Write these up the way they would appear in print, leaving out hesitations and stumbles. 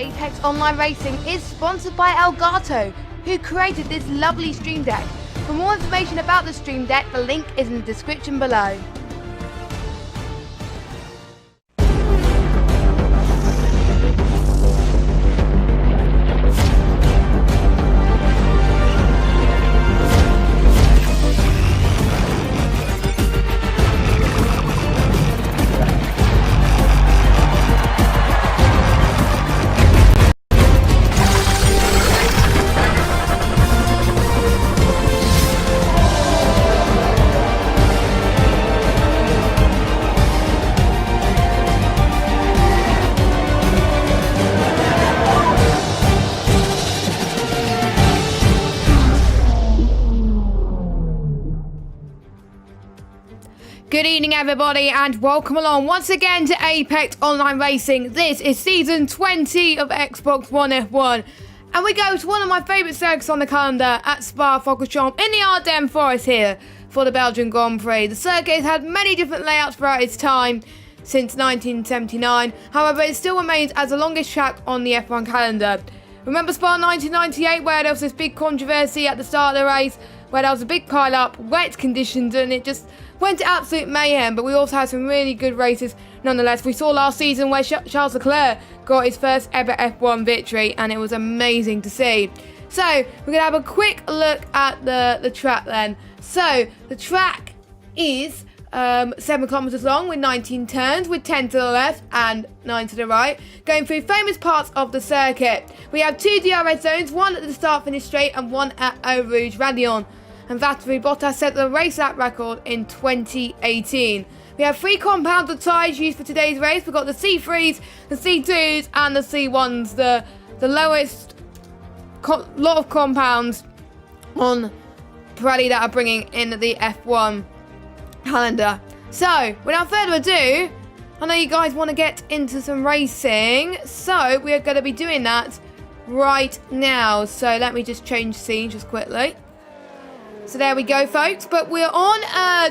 Apex Online Racing is sponsored by Elgato, who created this lovely Stream Deck. For more information about the Stream Deck, the link is in the description below. Good evening everybody and welcome along once again to Apex Online Racing. This is season 20 of Xbox One F1 and we go to one of my favourite circuits on the calendar at Spa-Francorchamps in the Ardennes Forest here for the Belgian Grand Prix. The circuit has had many different layouts throughout its time since 1979, however it still remains as the longest track on the F1 calendar. Remember Spa 1998 where there was this big controversy at the start of the race where there was a big pile-up, wet conditions and it just went to absolute mayhem, but we also had some really good races nonetheless. We saw last season where Charles Leclerc got his first ever F1 victory and it was amazing to see. So we're going to have a quick look at the track then. So the track is 7 kilometers long with 19 turns with 10 to the left and 9 to the right, going through famous parts of the circuit. We have 2 DRS zones, one at the start finish straight and one at Eau Rouge Raidillon. And Valtteri Bottas set the race lap record in 2018. We have 3 compounds of tyres used for today's race. We've got the C3s, the C2s and the C1s, the lowest lot of compounds on Pirelli that are bringing in the F1 calendar. So, without further ado, I know you guys want to get into some racing, so we are going to be doing that right now. So let me just change scene just quickly. So there we go, folks. But we're on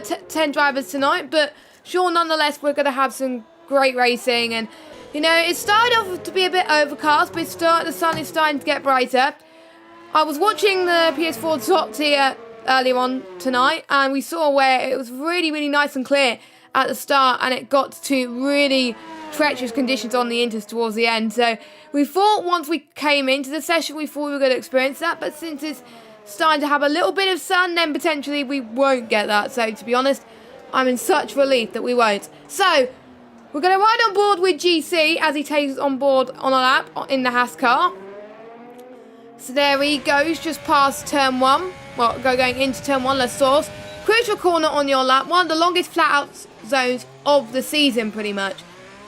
10 drivers tonight, but sure, nonetheless, we're going to have some great racing. And, you know, it started off to be a bit overcast, but the sun is starting to get brighter. I was watching the PS4 top tier earlier on tonight, and we saw where it was really, really nice and clear at the start, and it got to really treacherous conditions on the inters towards the end. So we thought once we came into the session, we thought we were going to experience that, but since it's starting to have a little bit of sun, then potentially we won't get that. So to be honest, I'm in such relief that we won't. So we're going to ride on board with GC as he takes us on board on a lap in the Haas car. So there he goes, just past turn 1. Well, going into turn 1, let's source. Crucial corner on your lap, one of the longest flat out zones of the season pretty much.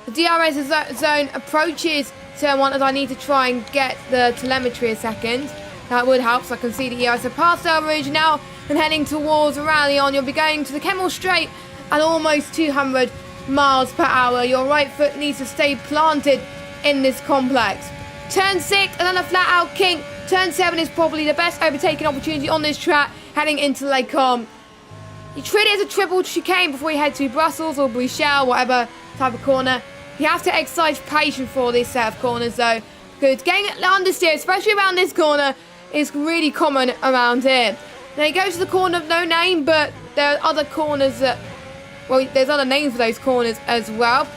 The DRS zone approaches turn 1 as I need to try and get the telemetry a second. That would help, so I can see the EI. So past Eau Rouge now and heading towards Raidillon. You'll be going to the Kemmel Straight at almost 200 miles per hour. Your right foot needs to stay planted in this complex. Turn 6, another flat out kink. Turn 7 is probably the best overtaking opportunity on this track, heading into Les Combes. You treat it as a triple chicane before you head to Brussels or Bruxelles, whatever type of corner. You have to exercise patience for this set of corners though, because getting understeer, especially around this corner, is really common around here. Now you go to the corner of no name, but there are other corners that, well, there's other names for those corners as well.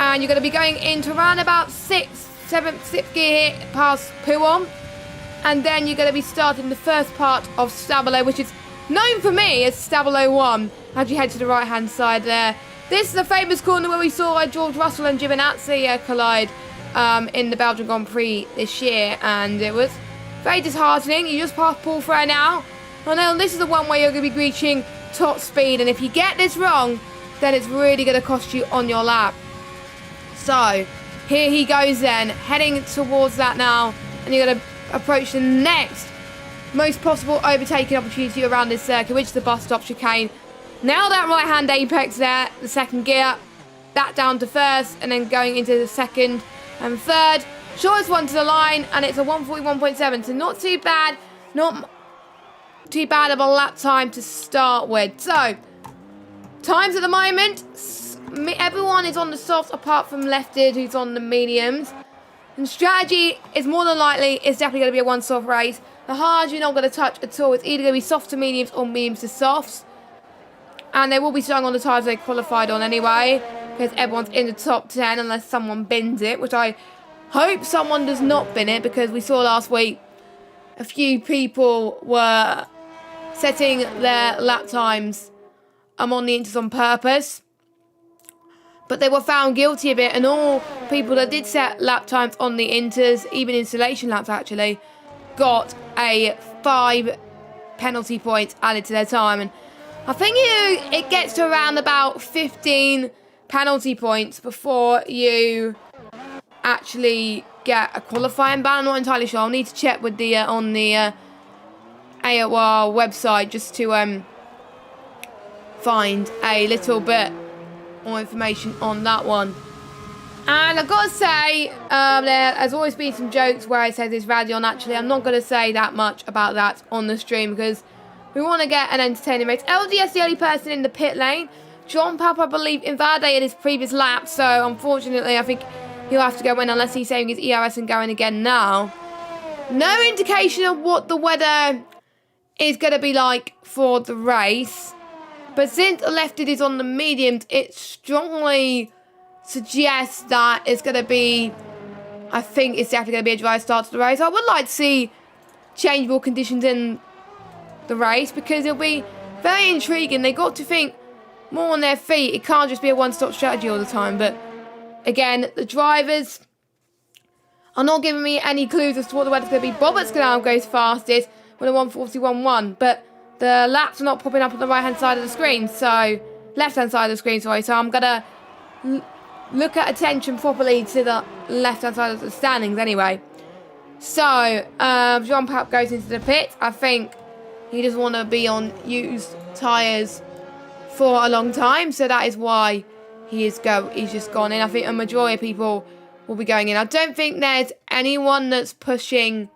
And you're going to be going into around about 7th gear here past Pouhon. And then you're going to be starting the first part of Stavelot, which is known for me as Stavelot 1, as you head to the right hand side there. This is the famous corner where we saw George Russell and Giovinazzi collide in the Belgian Grand Prix this year, and it was very disheartening. You just passed Paul Frere now. I know this is the one where you're going to be reaching top speed, and if you get this wrong, then it's really going to cost you on your lap. So, here he goes then, heading towards that now, and you're going to approach the next most possible overtaking opportunity around this circuit, which is the bus stop chicane. Now that right hand apex there, the second gear, that down to first, and then going into the second and third. Shortest one to the line, and it's a 141.7, so not too bad, not too bad of a lap time to start with. So, times at the moment, everyone is on the softs apart from Lefted, who's on the mediums. And strategy is more than likely, it's definitely going to be a one-soft race. The hards you're not going to touch at all. It's either going to be soft to mediums or mediums to softs. And they will be starting on the tyres they qualified on anyway, because everyone's in the top 10 unless someone bins it, which I hope someone does not bin it, because we saw last week a few people were setting their lap times on the inters on purpose. But they were found guilty of it, and all people that did set lap times on the inters, even installation laps actually, got a 5 penalty points added to their time. And I think it gets to around about 15 penalty points before you actually get a qualifying ban. I'm not entirely sure. I'll need to check with the on the AOR website just to find a little bit more information on that one. And I've got to say, there has always been some jokes where it says it's Radion. Actually, I'm not going to say that much about that on the stream because we want to get an entertaining race. LGS, the only person in the pit lane. John Papa, I believe, invalidated his previous lap, so unfortunately, I think he'll have to go in unless he's saving his ERS and going again now. No indication of what the weather is going to be like for the race. But since Lefted is on the mediums, it strongly suggests that it's going to be, I think it's definitely going to be a dry start to the race. I would like to see changeable conditions in the race because it'll be very intriguing. They got to think more on their feet. It can't just be a one-stop strategy all the time. But again, the drivers are not giving me any clues as to what the weather's going to be. Bobbitt's now goes fastest with a 1:41.1, but the laps are not popping up on the right-hand side of the screen, so left-hand side of the screen, sorry. So I'm going to look at attention properly to the left-hand side of the standings anyway. So, Jean Pap goes into the pit. I think he doesn't want to be on used tyres for a long time, so that is why he's just gone in. I think a majority of people will be going in. I don't think there's anyone that's pushing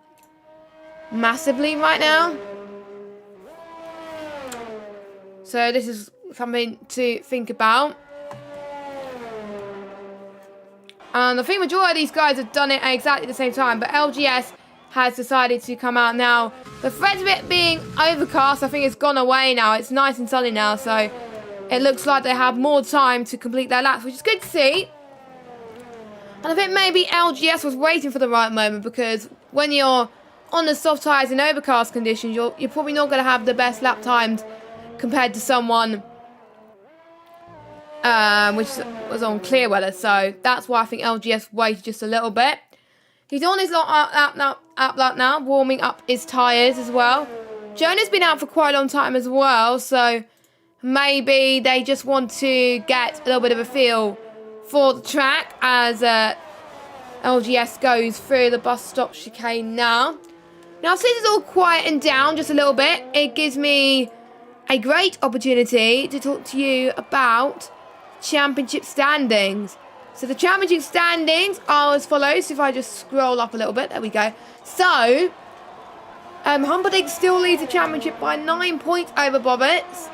massively right now. So this is something to think about. And I think majority of these guys have done it at exactly the same time, but LGS has decided to come out now. The threat of it being overcast, I think it's gone away now. It's nice and sunny now, so it looks like they have more time to complete their laps, which is good to see. And I think maybe LGS was waiting for the right moment, because when you're on the soft tyres in overcast conditions, you're probably not going to have the best lap times compared to someone which was on clear weather. So that's why I think LGS waited just a little bit. He's on his lap now, warming up his tyres as well. Jonah's been out for quite a long time as well, so maybe they just want to get a little bit of a feel for the track as LGS goes through the bus stop chicane now. Now, since it's all quietened down just a little bit, it gives me a great opportunity to talk to you about championship standings. So the championship standings are as follows. If I just scroll up a little bit, there we go. So, Humperdinck still leads the championship by 9 points over Bobbitt's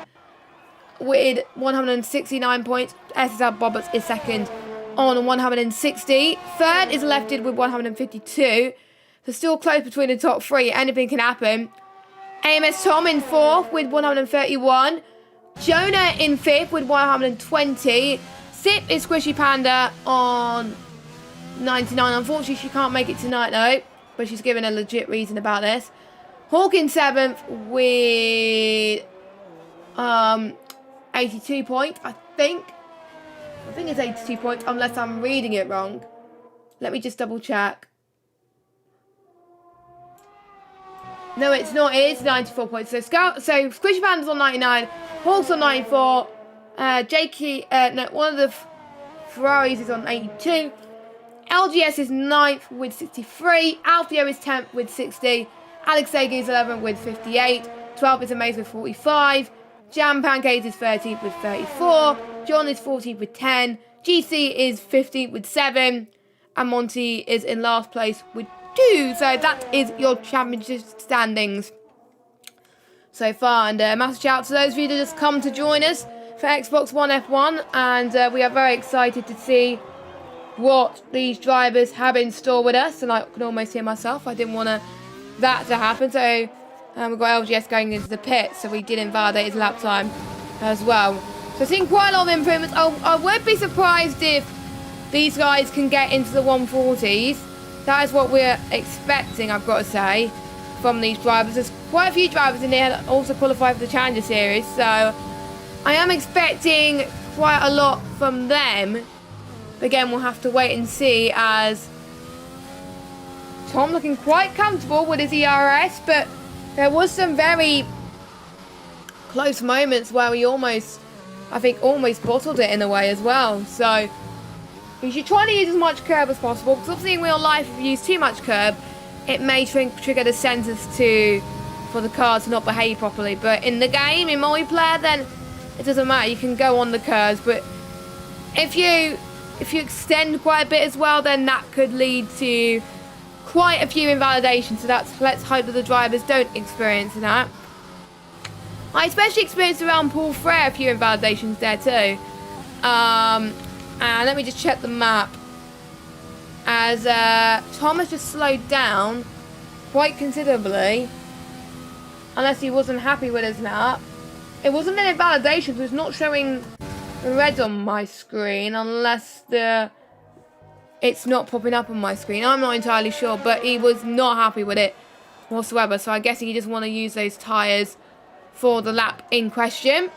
with 169 points. SSL Bobbitt's is second on 160. Third is Lefted with 152. So still close between the top three. Anything can happen. AMS Tom in fourth with 131. Jonah in fifth with 120. Sip is Squishy Panda on 99. Unfortunately, she can't make it tonight though, but she's given a legit reason about this. Hawk in seventh with 82 points, I think. I think it's 82 points, unless I'm reading it wrong. Let me just double check. No, it's not. It is 94 points. So Squishy Panda's on 99. Hawk's on 94. One of the Ferraris is on 82. LGS is 9th with 63. Alfio is 10th with 60. Alex Sagi is 11th with 58. 12th is Amaze with 45. Jam Pancakes is 13th with 34. John is 14th with 10. GC is 15th with 7. And Monty is in last place with 2. So that is your championship standings so far. And a massive shout out to those of you that just come to join us for Xbox One F1. And we are very excited to see what these drivers have in store with us, and I can almost hear myself. I didn't want that to happen, so we've got LGS going into the pit, so we did invalidate his lap time as well. So seeing quite a lot of improvements. I would be surprised if these guys can get into the 140s. That is what we're expecting, I've got to say, from these drivers. There's quite a few drivers in there that also qualify for the Challenger Series, so I am expecting quite a lot from them. But again, we'll have to wait and see, as Tom looking quite comfortable with his ERS, but there was some very close moments where we almost bottled it in a way as well. So you should try to use as much curb as possible, because obviously in real life, if you use too much curb, it may trigger the sensors for the car to not behave properly. But in the game, in multiplayer, then it doesn't matter. You can go on the curves, but if you extend quite a bit as well, then that could lead to quite a few invalidations. So let's hope that the drivers don't experience that. I especially experienced around Paul Frere a few invalidations there too. And let me just check the map, as Tom has just slowed down quite considerably, unless he wasn't happy with his lap. It wasn't an invalidation, because it's not showing red on my screen, unless it's not popping up on my screen. I'm not entirely sure, but he was not happy with it whatsoever, so I'm guessing he just want to use those tyres for the lap in question.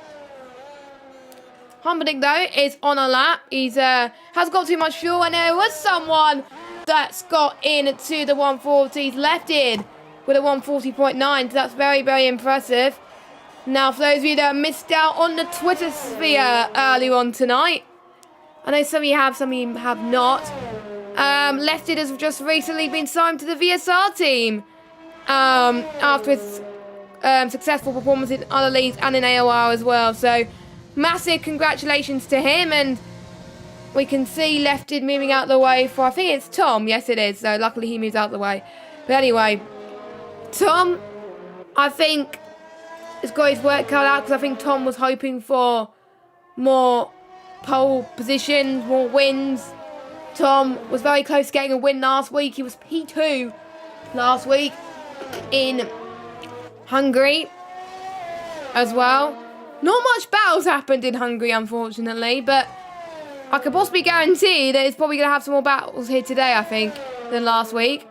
Humperdinck, though, is on a lap. He's has got too much fuel, and there was someone that's got into the 140s, left in with a 140.9, so that's very, very impressive. Now, for those of you that missed out on the Twitter sphere earlier on tonight, I know some of you have, some of you have not. Lefted has just recently been signed to the VSR team after his successful performance in other leagues and in AOR as well. So massive congratulations to him, and we can see Lefted moving out the way for, I think it's Tom. Yes, it is. So luckily he moves out the way. But anyway, Tom, I think, has got his work cut out, because I think Tom was hoping for more pole positions, more wins. Tom was very close to getting a win last week. He was P2 last week in Hungary as well. Not much battles happened in Hungary, unfortunately, but I could possibly guarantee that it's probably going to have some more battles here today, I think, than last week.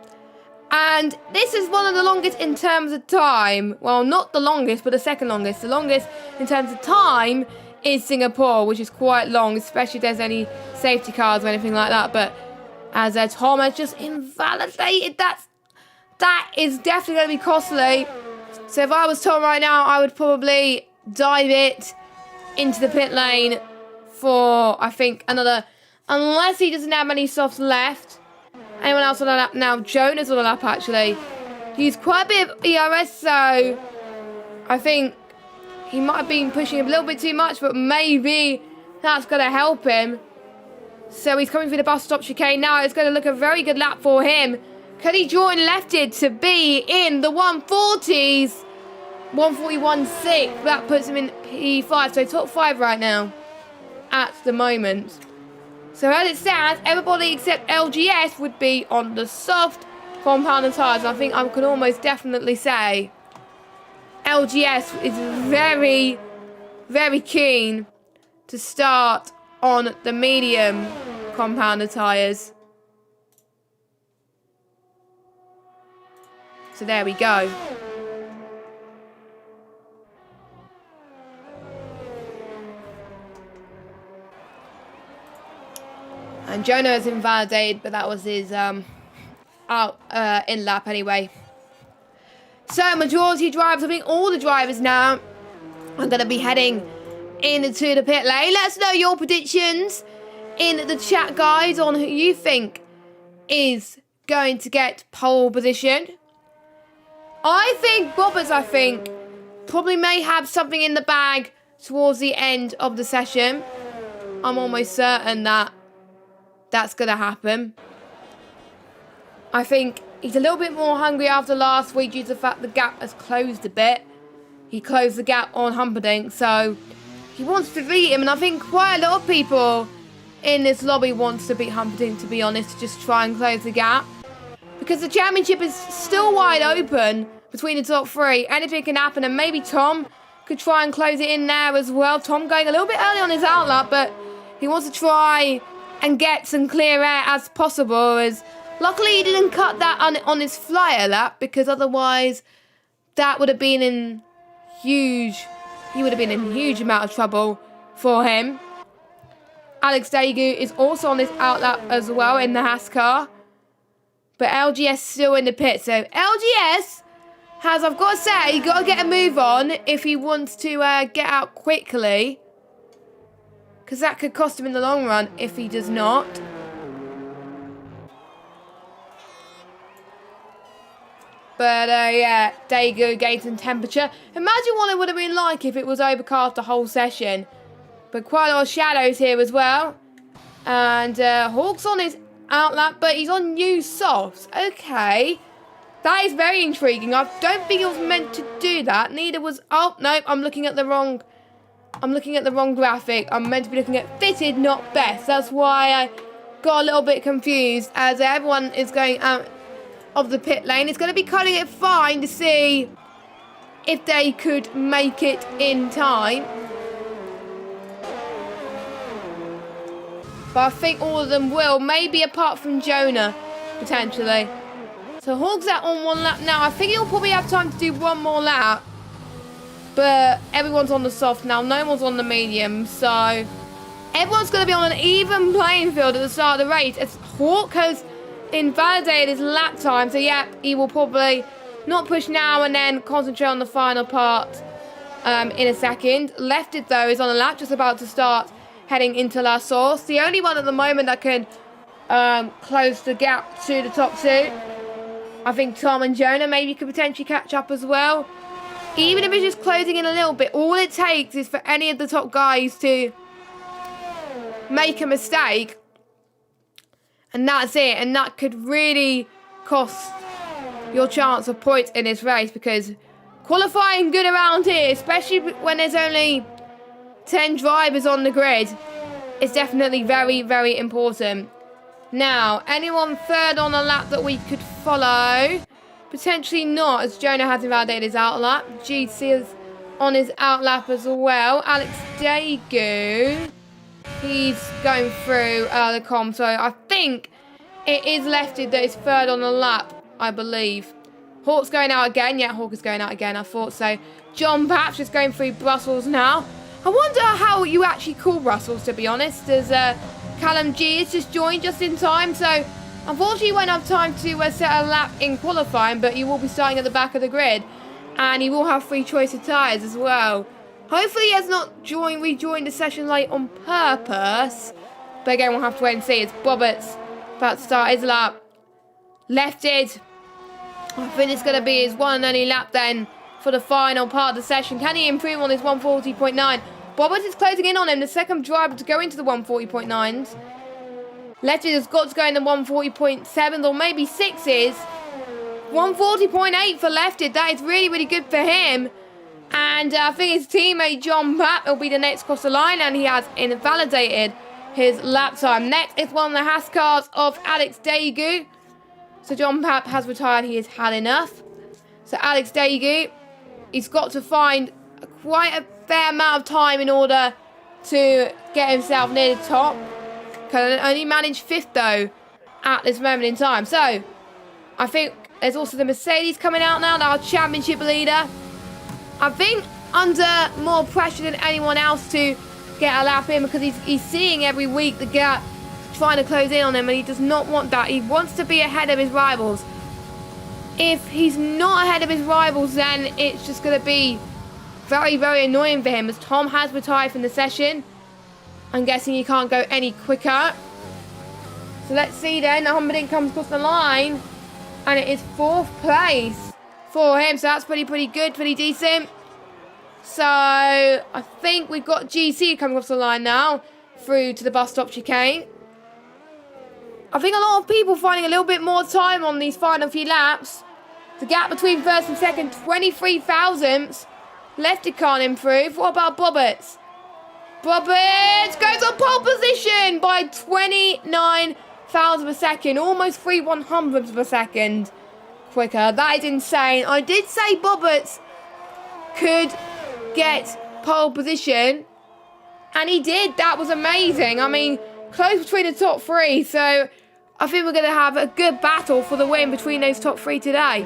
And this is one of the longest in terms of time. Well, not the longest, but the second longest. The longest in terms of time is Singapore, which is quite long, especially if there's any safety cars or anything like that. But as Tom has just invalidated, that is definitely going to be costly. So if I was Tom right now, I would probably dive it into the pit lane for, I think, another, unless he doesn't have any softs left. Anyone else on the lap now? Jonah's on the lap, actually. He's quite a bit of ERS, so I think he might have been pushing a little bit too much, but maybe that's going to help him. So he's coming through the bus stop chicane now. It's going to look a very good lap for him. Can he join Lefted to be in the 140s? 141.6. That puts him in P5, so top 5 right now at the moment. So as it stands, everybody except LGS would be on the soft compound tyres. I think I can almost definitely say LGS is very, very keen to start on the medium compounder tyres. So there we go. And Jonah is invalidated, but that was his in lap anyway. So majority drivers, I think all the drivers now are going to be heading into the pit lane. Let us know your predictions in the chat, guys, on who you think is going to get pole position. I think Roberts, probably may have something in the bag towards the end of the session. I'm almost certain that that's going to happen. I think he's a little bit more hungry after last week due to the fact the gap has closed a bit. He closed the gap on Humperdinck, so he wants to beat him. And I think quite a lot of people in this lobby wants to beat Humperdinck, to be honest, to just try and close the gap. Because the championship is still wide open between the top three. Anything can happen, and maybe Tom could try and close it in there as well. Tom going a little bit early on his outlap, but he wants to try and get some clear air as possible. As luckily he didn't cut that on his flyer lap, because otherwise that would have been in huge. He would have been in huge amount of trouble for him. Alex Daegu is also on his outlap as well in the Haas car. But LGS still in the pit. So LGS has, I've got to say, got to get a move on if he wants to get out quickly. Because that could cost him in the long run if he does not. But yeah, Daegu gained some temperature. Imagine what it would have been like if it was overcast the whole session. But quite a lot of shadows here as well. And Hawk's on his outlap, but he's on new softs. Okay. That is very intriguing. I don't think it was meant to do that. Neither was... Oh, no, I'm looking at the wrong graphic. I'm meant to be looking at fitted, not best. That's why I got a little bit confused, as everyone is going out of the pit lane. It's going to be cutting it fine to see if they could make it in time. But I think all of them will, maybe apart from Jonah, potentially. So Hawk's out on one lap now. I think he'll probably have time to do one more lap. But everyone's on the soft now. No one's on the medium. So everyone's going to be on an even playing field at the start of the race. As Hawk has invalidated his lap time. So yeah, he will probably not push now and then concentrate on the final part in a second. Lefted, though, is on a lap, just about to start heading into La Source. The only one at the moment that can close the gap to the top two. I think Tom and Jonah maybe could potentially catch up as well. Even if it's just closing in a little bit, all it takes is for any of the top guys to make a mistake. And that's it. And that could really cost your chance of points in this race, because qualifying good around here, especially when there's only 10 drivers on the grid, is definitely very, very important. Now, anyone third on a lap that we could follow? Potentially not, as Jonah has invalidated his outlap. GC is on his outlap as well. Alex Daegu, he's going through the com, so I think it is Lefted that is third on the lap, I believe. Hawk's going out again. Yeah, Hawk is going out again, I thought so. John perhaps just going through Brussels now. I wonder how you actually call Brussels, to be honest, as Callum G has just joined just in time, so unfortunately you won't have time to set a lap in qualifying, but you will be starting at the back of the grid, and he will have free choice of tyres as well. Hopefully he has not rejoined the session late on purpose, but again we'll have to wait and see. It's Bobbitt's about to start his lap. Lefted. I think it's going to be his one and only lap then for the final part of the session. Can he improve on his 140.9? Bobbert is closing in on him, the second driver to go into the 140.9s. Lefted has got to go in the 140.7s or maybe 6s. 140.8 for Lefted. That is really, really good for him. And I think his teammate John Papp will be the next across the line, and he has invalidated his lap time. Next is one of the Haas cars of Alex Daegu. So John Papp has retired. He has had enough. So Alex Daegu, he's got to find quite a fair amount of time in order to get himself near the top. Can only manage 5th though at this moment in time. So I think there's also the Mercedes coming out now, our championship leader. I think under more pressure than anyone else to get a lap in, because he's seeing every week the gap trying to close in on him, and he does not want that. He wants to be ahead of his rivals. If he's not ahead of his rivals, then it's just going to be very, very annoying for him, as Tom has retired from the session. I'm guessing he can't go any quicker. So let's see then. Humperdinck comes across the line, and it is 4th place for him. So that's pretty good, pretty decent. So I think we've got GC coming across the line now through to the bus stop chicane. I think a lot of people finding a little bit more time on these final few laps. The gap between first and second, 23 thousandths. Lefty can't improve. What about Bobbitt's? Roberts goes on pole position by 29 thousandths of a second. Almost 3/100ths of a second quicker. That is insane. I did say Roberts could get pole position. And he did. That was amazing. I mean, close between the top three. So I think we're going to have a good battle for the win between those top three today.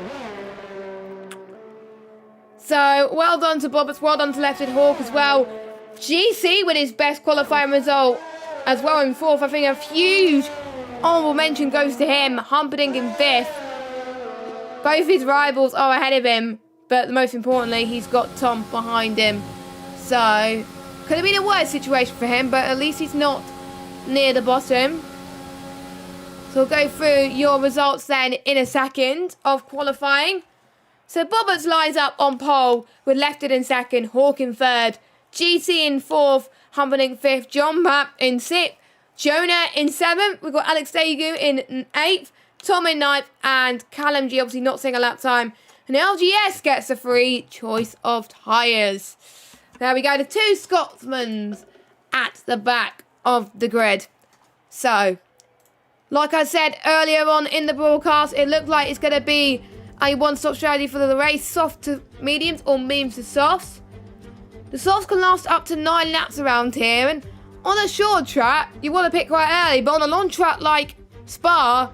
So well done to Roberts. Well done to Lefted Hawk as well. GC with his best qualifying result as well in 4th. I think a huge honourable mention goes to him. Humperdinck in 5th. Both his rivals are ahead of him. But most importantly, he's got Tom behind him. So could have been a worse situation for him, but at least he's not near the bottom. So we'll go through your results then in a second of qualifying. So Roberts lines up on pole with Lefted in 2nd, Hawk in 3rd, GC in 4th, Humperdinck 5th, John Mapp in 6th, Jonah in 7th. We've got Alex Dagu in 8th, Tom in 9th, and Callum G obviously not seeing a lap time. And LGS gets a free choice of tyres. There we go, the 2 Scotsmen at the back of the grid. So, like I said earlier on in the broadcast, it looked like it's going to be a one-stop strategy for the race, soft to mediums or mediums to softs. The softs can last up to 9 laps around here, and on a short track, you want to pick quite early, but on a long track like Spa,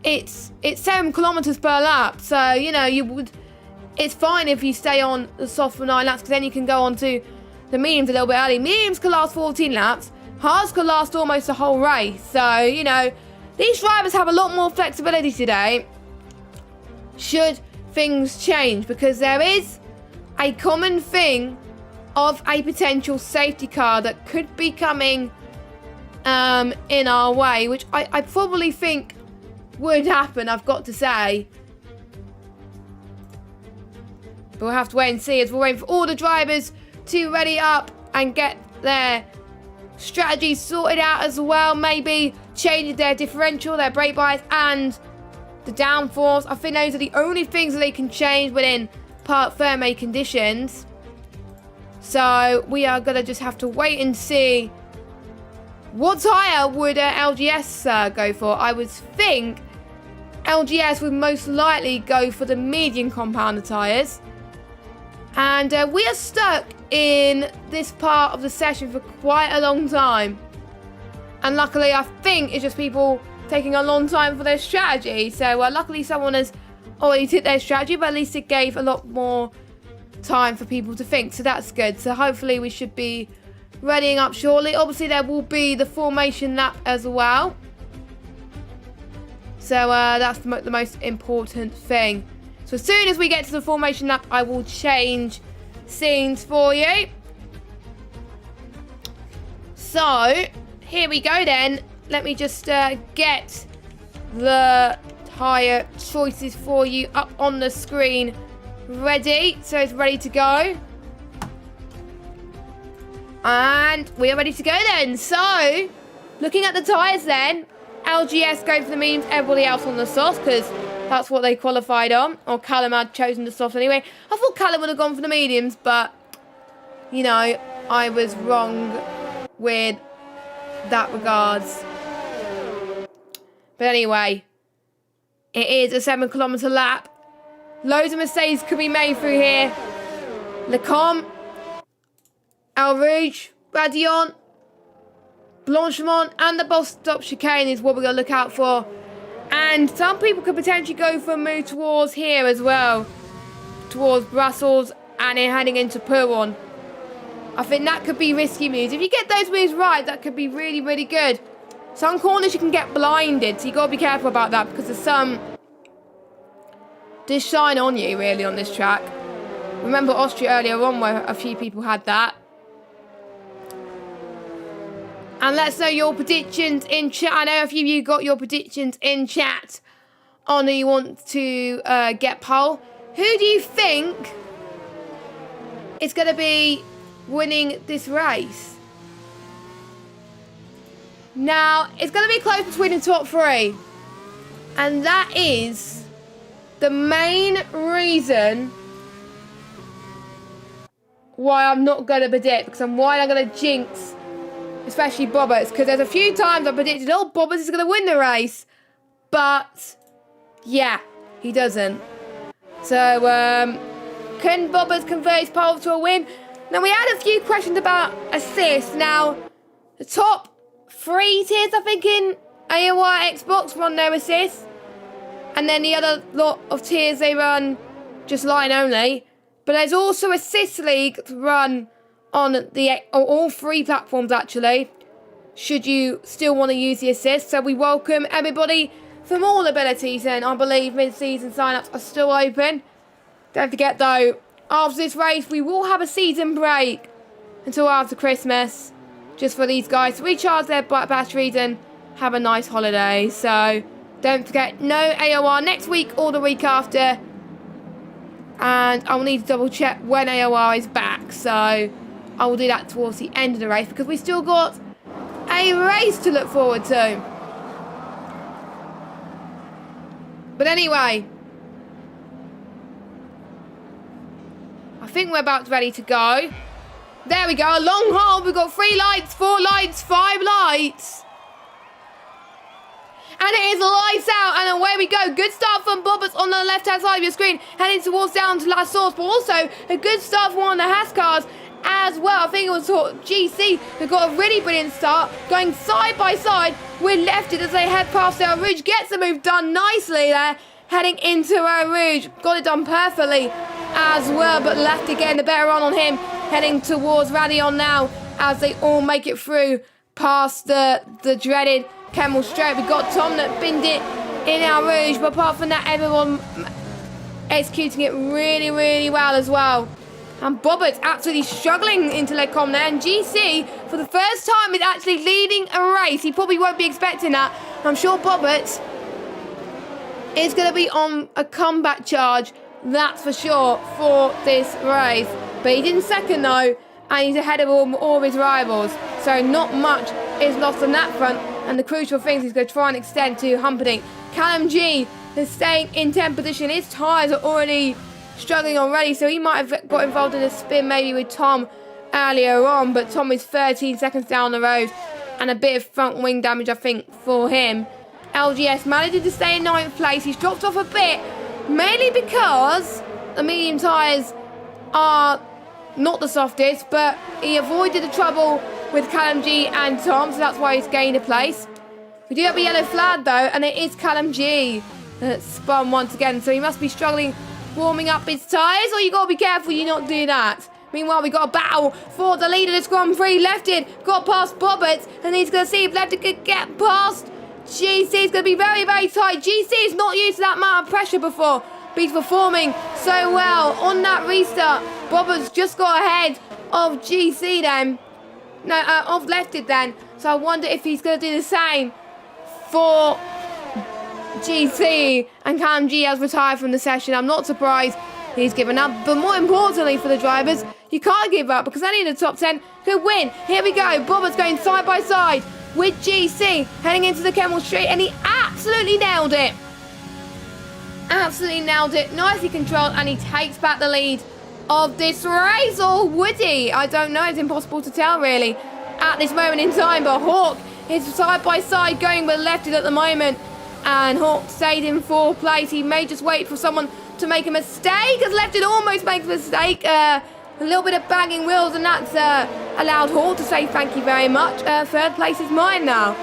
it's 7 kilometers per lap, so, you know, it's fine if you stay on the soft for 9 laps, because then you can go on to the mediums a little bit early. Mediums can last 14 laps. Hards can last almost the whole race. So, you know, these drivers have a lot more flexibility today should things change, because there is a common thing of a potential safety car that could be coming in our way, which I probably think would happen, I've got to say. But we'll have to wait and see as we're waiting for all the drivers to ready up and get their strategies sorted out as well. Maybe change their differential, their brake bias, and the downforce. I think those are the only things that they can change within part firme conditions. So we are going to just have to wait and see what tyre would LGS go for. I would think LGS would most likely go for the medium compounder tyres. And we are stuck in this part of the session for quite a long time. And luckily, I think it's just people taking a long time for their strategy. So luckily, someone has already did their strategy, but at least it gave a lot more time for people to think. So that's good. So hopefully we should be readying up shortly. Obviously, there will be the formation lap as well. So that's the most important thing. So as soon as we get to the formation lap, I will change scenes for you. So, here we go then. Let me just get the tyre choices for you up on the screen ready. So it's ready to go. And we are ready to go then. So, looking at the tyres then, LGS going for the mediums, everybody else on the softs, because that's what they qualified on. Or Callum had chosen the softs anyway. I thought Callum would have gone for the mediums, but, you know, I was wrong with that regards. But anyway, it is a 7 kilometre lap. Loads of mistakes could be made through here. Lecomte, El Rouge, Radion, Blanchimont, and the boss stop chicane is what we're going to look out for. And some people could potentially go for a move towards here as well. Towards Brussels and then heading into Pouron. I think that could be risky moves. If you get those moves right, that could be really, really good. Some corners you can get blinded, so you got to be careful about that, because the sun does shine on you, really, on this track. Remember Austria earlier on where a few people had that. And let us know your predictions in chat. I know a few of you got your predictions in chat on who you want to get pole. Who do you think is going to be winning this race? Now, it's going to be close between the top 3. And that is the main reason why I'm not going to predict, because I'm not going to jinx, especially Bobbers, because there's a few times I predicted, oh, Bobbers is going to win the race, but yeah, he doesn't. So, can Bobbers convert his pole to a win? Now, we had a few questions about assists. Now, the top 3 tiers, I think, in AOR Xbox run no assists. And then the other lot of tiers, they run just line only. But there's also Assist League to run on all 3 platforms, actually, should you still want to use the assist. So we welcome everybody from all abilities, and I believe mid-season sign-ups are still open. Don't forget, though, after this race, we will have a season break until after Christmas, just for these guys to recharge their batteries and have a nice holiday. So don't forget, no AOR next week or the week after. And I will need to double check when AOR is back. So I will do that towards the end of the race, because we still got a race to look forward to. But anyway, I think we're about ready to go. There we go, a long haul. We've got 3 lights, 4 lights, 5 lights. And it is lights out, and away we go. Good start from Bobbers on the left-hand side of your screen, heading towards down to last source, but also a good start from one of the Haas cars as well. I think it was GC that got a really brilliant start, going side by side with Lefted as they head past Eau Rouge. Gets the move done nicely there, heading into Eau Rouge. Got it done perfectly as well, but left again, the better on him, heading towards Radion now as they all make it through past the dreaded Kemmel Straight. We've got Tom that binned it in Eau Rouge, but apart from that, everyone executing it really, really well as well. And Bobbert's absolutely struggling into Lecom there, and GC, for the first time, is actually leading a race. He probably won't be expecting that. I'm sure Bobbert is going to be on a comeback charge, that's for sure, for this race. But he's in second, though, and he's ahead of all of his rivals. So not much is lost on that front. And the crucial thing is he's going to try and extend to Humperdinck. Callum G is staying in 10th position. His tyres are already struggling already, so he might have got involved in a spin maybe with Tom earlier on. But Tom is 13 seconds down the road, and a bit of front wing damage, I think, for him. LGS managing to stay in 9th place. He's dropped off a bit, mainly because the medium tyres are not the softest, but he avoided the trouble with Callum G and Tom, so that's why he's gained a place. We do have a yellow flag, though, and it is Callum G that spun once again, so he must be struggling warming up his tyres, or you got to be careful you not do that. Meanwhile, we got a battle for the lead of this Grand Prix. Lefted got past Bobbert, and he's going to see if Lefted could get past GC. It's going to be very, very tight. GC is not used to that amount of pressure before, but he's performing so well on that restart. Bobbert's just got ahead of GC then. No, of Lefted then. So I wonder if he's going to do the same for GC, and Callum G has retired from the session. I'm not surprised he's given up, but more importantly for the drivers, you can't give up, because any in the top 10 could win. Here we go. Bobbert's going side by side with GC, heading into the Kemmel Straight, and he absolutely nailed it. Absolutely nailed it. Nicely controlled, and he takes back the lead of this race. Or would he? I don't know. It's impossible to tell, really, at this moment in time. But Hawk is side by side going with Lefted at the moment, and Hawk stayed in 4th place. He may just wait for someone to make a mistake, as Lefted almost makes a mistake. A little bit of banging wheels, and that's allowed Hawk to say thank you very much. 3rd place is mine now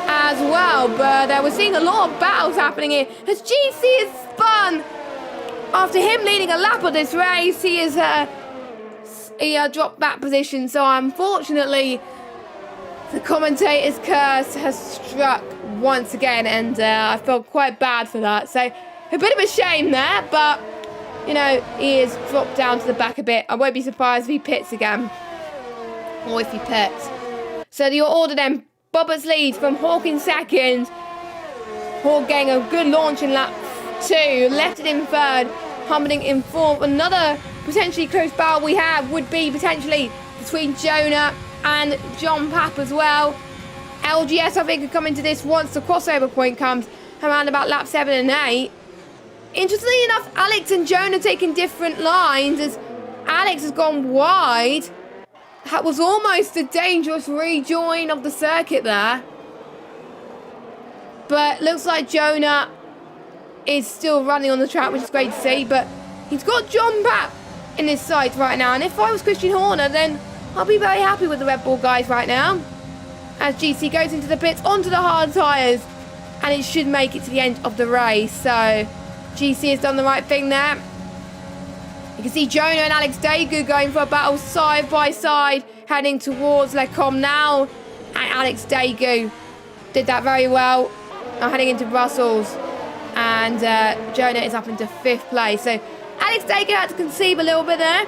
as well. But we're seeing a lot of battles happening here as GC is spun. After him leading a lap of this race, he is he dropped back position. So unfortunately, the commentator's curse has struck once again, and I felt quite bad for that. So a bit of a shame there, but you know, he is dropped down to the back a bit. I won't be surprised if he pits again, or if he pits. So the order then: Bobbert's lead from Hawk in 2nd. Hawk getting a good launch in lap 2. Lefted in 3rd. Humperdinck in 4th. Another potentially close battle we have would be potentially between Jonah and John Papp as well. LGS, I think, could come into this once the crossover point comes around about lap 7 and 8. Interestingly enough, Alex and Jonah taking different lines, as Alex has gone wide. That was almost a dangerous rejoin of the circuit there. But looks like Jonah is still running on the track, which is great to see. But he's got John back in his sights right now. And if I was Christian Horner, then I'll be very happy with the Red Bull guys right now. As GC goes into the pits, onto the hard tyres. And it should make it to the end of the race. So GC has done the right thing there. You can see Jonah and Alex Daegu going for a battle side by side, heading towards Lecom now. And Alex Daegu did that very well. Now heading into Brussels. And Jonah is up into 5th place. So Alex Daegu had to concede a little bit there.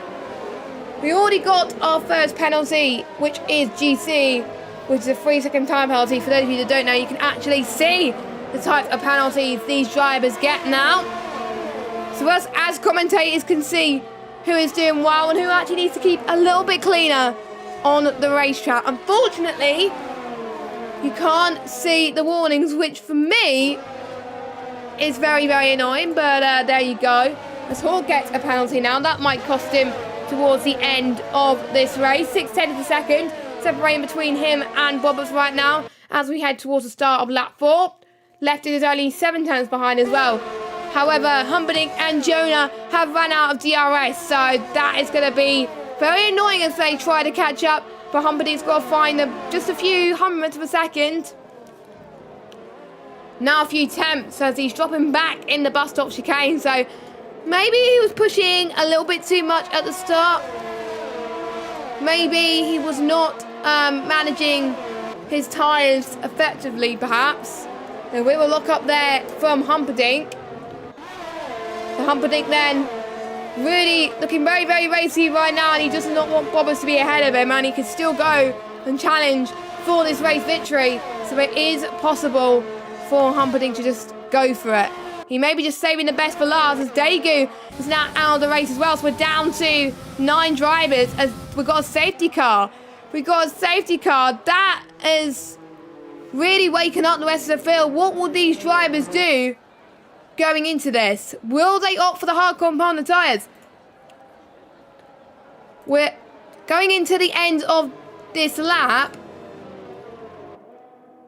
We already got our first penalty, which is GC, which is a 3-second time penalty. For those of you that don't know, you can actually see the type of penalties these drivers get now. So us as commentators can see who is doing well and who actually needs to keep a little bit cleaner on the racetrack. Unfortunately, you can't see the warnings, which for me is very, very annoying. But there you go. As Hall gets a penalty now, that might cost him towards the end of this race. 6:10 of the second, separating between him and Bobbers right now as we head towards the start of lap 4. Lefton is only 7 tenths behind as well. However, Humperdinck and Jonah have run out of DRS, so that is going to be very annoying as they try to catch up. But Humperdinck's got to find just a few hundredths of a second. Now a few tenths as he's dropping back in the bus stop chicane, so maybe he was pushing a little bit too much at the start. Maybe he was not managing his tyres effectively, perhaps. And we will look up there from Humperdinck. The Humperdinck then really looking very, very racy right now, and he does not want Bobbers to be ahead of him, and he can still go and challenge for this race victory. So it is possible for Humperdinck to just go for it. He may be just saving the best for last, as Daegu is now out of the race as well. So we're down to 9 drivers as we've got a safety car. We've got a safety car. That is really waking up the rest of the field. What will these drivers do going into this? Will they opt for the hard compound tyres? We're going into the end of this lap.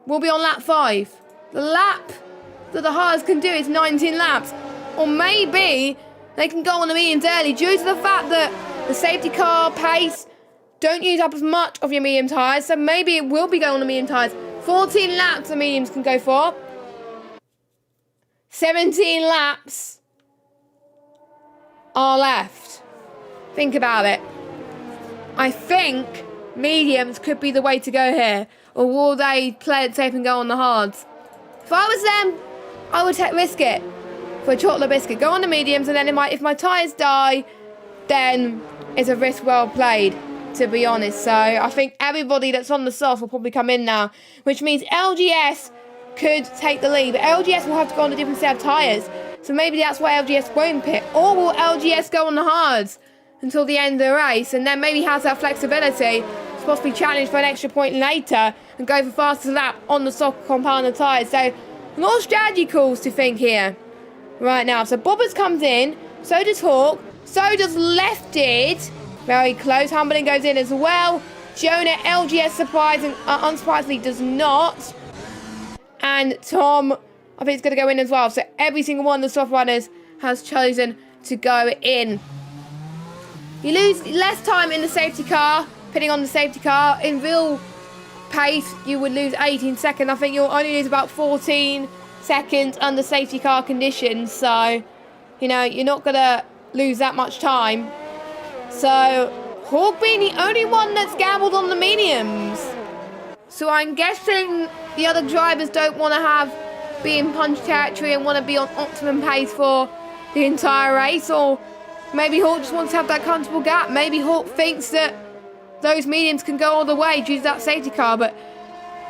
We'll be on lap 5. The lap that the hards can do is 19 laps. Or maybe they can go on the mediums early due to the fact that the safety car pace don't use up as much of your medium tyres. So maybe it will be going on the medium tyres. 14 laps the mediums can go for. 17 laps are left. Think about it. I think mediums could be the way to go here. Or will they play it safe and go on the hards? If I was them, I would risk it for a chocolate biscuit. Go on the mediums, and then if my tyres die, then it's a risk well played, to be honest. So I think everybody that's on the soft will probably come in now, which means LGS could take the lead. But LGS will have to go on a different set of tyres. So maybe that's why LGS won't pit. Or will LGS go on the hards until the end of the race, and then maybe has that flexibility to possibly challenge for an extra point later and go for fastest lap on the soft compound tyres. So a lot of strategy calls to think here right now. So Bobbers comes in, so does Hawk, so does Lefted. Very close. Humperdinck goes in as well. Jonah, LGS unsurprisingly does not. And Tom, I think, is going to go in as well. So every single one of the soft runners has chosen to go in. You lose less time in the safety car, pitting on the safety car. In real pace, you would lose 18 seconds. I think you'll only lose about 14 seconds under safety car conditions. So, you know, you're not going to lose that much time. So, Hawk being the only one that's gambled on the mediums. So I'm guessing the other drivers don't want to be in punch territory and want to be on optimum pace for the entire race. Or maybe Hawk just wants to have that comfortable gap. Maybe Hawk thinks that those mediums can go all the way due to that safety car. But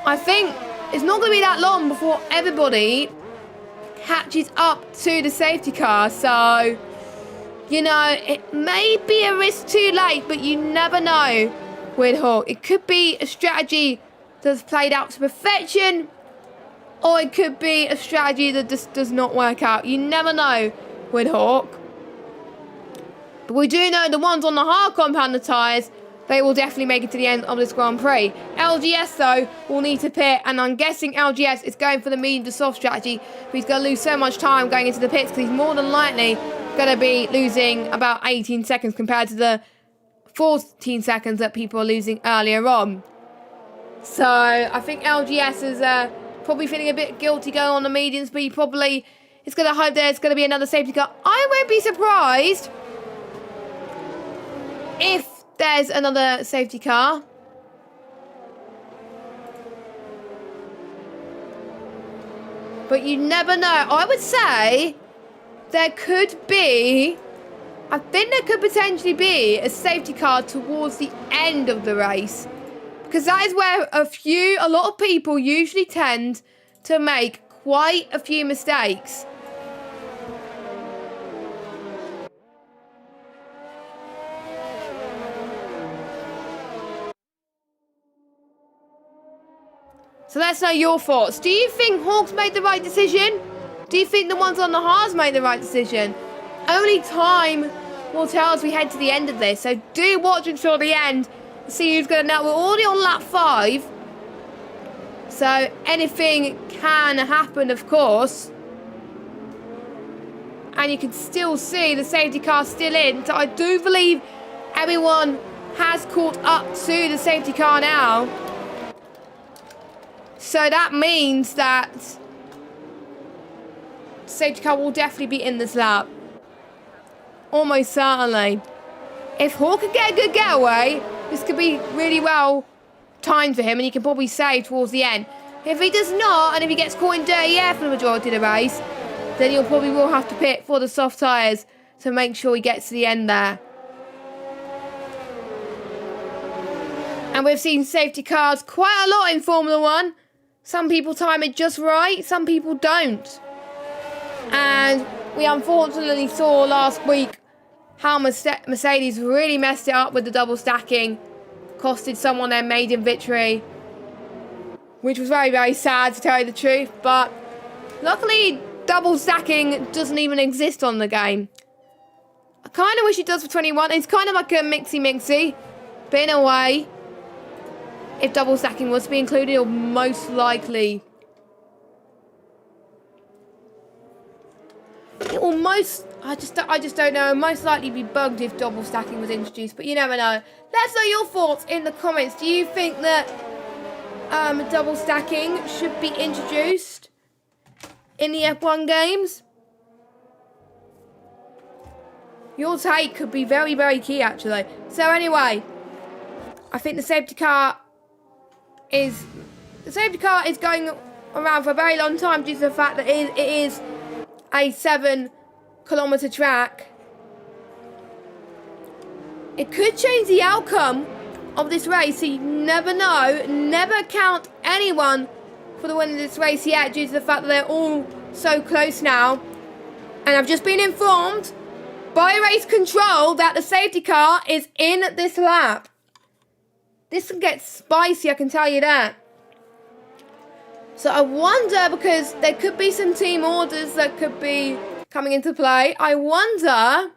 I think it's not going to be that long before everybody catches up to the safety car. So, you know, it may be a risk too late, but you never know with Hawk. It could be a strategy that's played out to perfection, or it could be a strategy that just does not work out. You never know with Hawk. But we do know the ones on the hard compounder tyres, they will definitely make it to the end of this Grand Prix. LGS, though, will need to pit, and I'm guessing LGS is going for the medium to soft strategy, but he's going to lose so much time going into the pits because he's more than likely going to be losing about 18 seconds compared to the 14 seconds that people are losing earlier on. So I think LGS is probably feeling a bit guilty going on the mediums, but he probably is going to hope there's going to be another safety car. I won't be surprised if there's another safety car. But you never know. I would say there could be, I think there could potentially be a safety car towards the end of the race. Because that is where a lot of people usually tend to make quite a few mistakes. So let's know your thoughts. Do you think Hawks made the right decision? Do you think the ones on the hards made the right decision? Only time will tell as we head to the end of this. So do watch until the end to see who's going to know. We're already on lap 5. So anything can happen, of course. And you can still see the safety car still in. So I do believe everyone has caught up to the safety car now. So that means that safety car will definitely be in this lap. Almost certainly. If Hawk can get a good getaway, this could be really well timed for him and he can probably save towards the end. If he does not, and if he gets caught in dirty air for the majority of the race, then he'll probably will have to pit for the soft tyres to make sure he gets to the end there. And we've seen safety cars quite a lot in Formula 1. Some people time it just right, some people don't. And we unfortunately saw last week how Mercedes really messed it up with the double stacking. Costed someone their maiden victory. Which was very, very sad to tell you the truth. But luckily, double stacking doesn't even exist on the game. I kind of wish it does for 21. It's kind of like a mixy-mixy. But in a way, if double stacking was to be included, it'll most likely... It will I just don't know. Most likely be bugged if double stacking was introduced. But you never know. Let us know your thoughts in the comments. Do you think that double stacking should be introduced in the F1 games? Your take could be very, very key, actually. So anyway, I think the safety car is going around for a very long time due to the fact that it is a 7-kilometre track. It could change the outcome of this race, so you never know. Never count anyone for the win of this race yet due to the fact that they're all so close now. And I've just been informed by race control that the safety car is in this lap. This can get spicy, I can tell you that. So I wonder, because there could be some team orders that could be coming into play. I wonder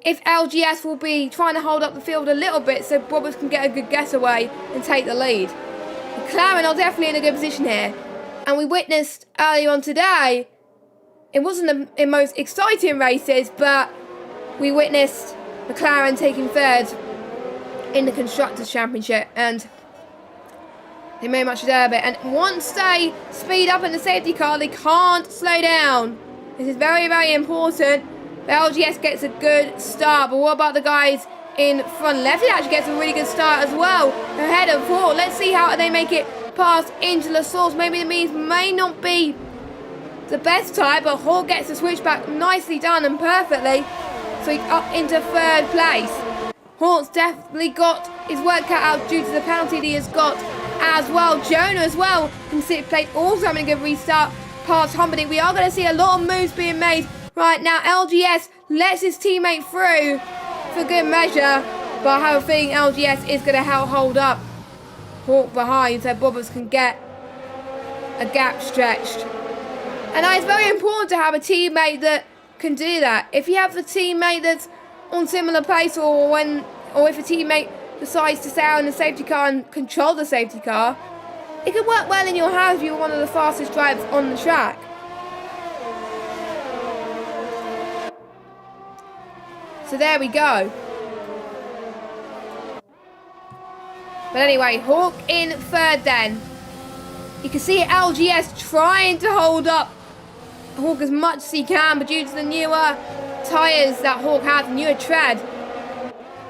if LGS will be trying to hold up the field a little bit so Roberts can get a good getaway and take the lead. McLaren are definitely in a good position here. And we witnessed earlier on today, it wasn't the most exciting races, but we witnessed McLaren taking third in the Constructors' Championship, and they very much deserve it. And once they speed up in the safety car, they can't slow down. This is very, very important. The LGS gets a good start, but what about the guys in front left? It actually gets a really good start as well, ahead of Hall. Let's see how they make it past into the source. Maybe the means may not be the best time, but Hall gets the switchback nicely done and perfectly. So he's up into third place. Hall's definitely got his work cut out due to the penalty that he has got as well. Jonah as well in sixth place, also having a good restart past Humperdinck. We are going to see a lot of moves being made right now. LGS lets his teammate through for good measure, but I have a feeling LGS is going to help hold up Hawk behind so Roberts can get a gap stretched. And it's very important to have a teammate that can do that. If you have a teammate that's on similar pace, or if a teammate decides to stay on the safety car and control the safety car, it can work well in your hands if you're one of the fastest drivers on the track. So there we go. But anyway, Hawk in third then. You can see LGS trying to hold up Hawk as much as he can, but due to the newer tyres that Hawk has, newer tread,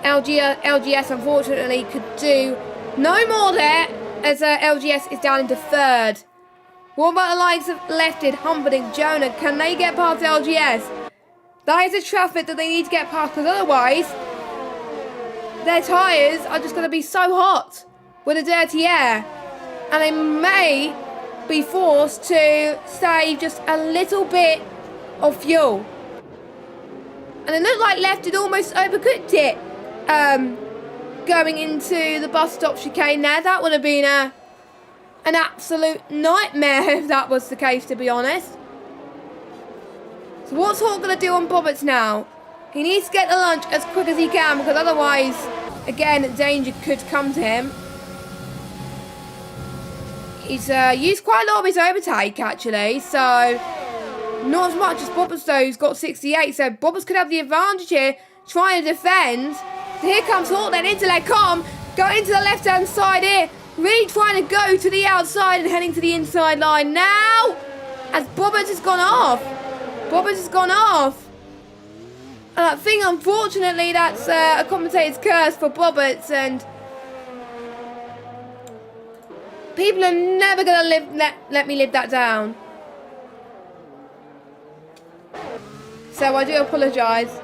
LGS unfortunately could do no more there, as LGS is down into third. What about the likes of Lefted, Humperdinck, Jonah? Can they get past LGS? That is the traffic that they need to get past, because otherwise their tyres are just going to be so hot with the dirty air, and they may be forced to save just a little bit of fuel. And it looked like Lefted almost overcooked it going into the bus stop chicane there. That would have been an absolute nightmare if that was the case, to be honest. So what's Hawk going to do on Bobbitt's now? He needs to get the lunch as quick as he can, because otherwise, again, danger could come to him. He's used quite a lot of his overtake, actually, so not as much as Bobbitt's, though, who's got 68, so Bobbitt's could have the advantage here, trying to defend. So here comes Hawk then into Lecom, going into the left-hand side here, really trying to go to the outside and heading to the inside line now, as Bobbitt has gone off. Bobbitt has gone off. And I think, unfortunately, that's a commentator's curse for Bobbitt, and people are never going to let me live that down. So I do apologise.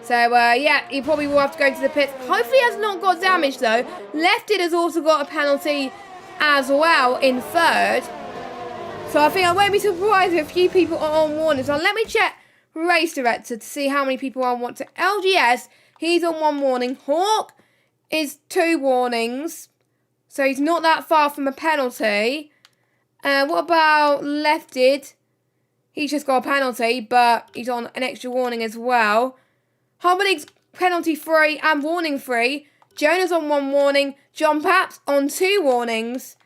So, yeah, he probably will have to go to the pits. Hopefully he has not got damage, though. Lefted has also got a penalty as well in third. So I think I won't be surprised if a few people are on warnings. Now let me check Race Director to see how many people are on warning. So LGS, he's on 1 warning. Hawk is 2 warnings. So he's not that far from a penalty. What about Lefted? He's just got a penalty, but he's on an extra warning as well. Humperdinck's penalty free and warning free. Jonah's on 1 warning. John Papp's on 2 warnings.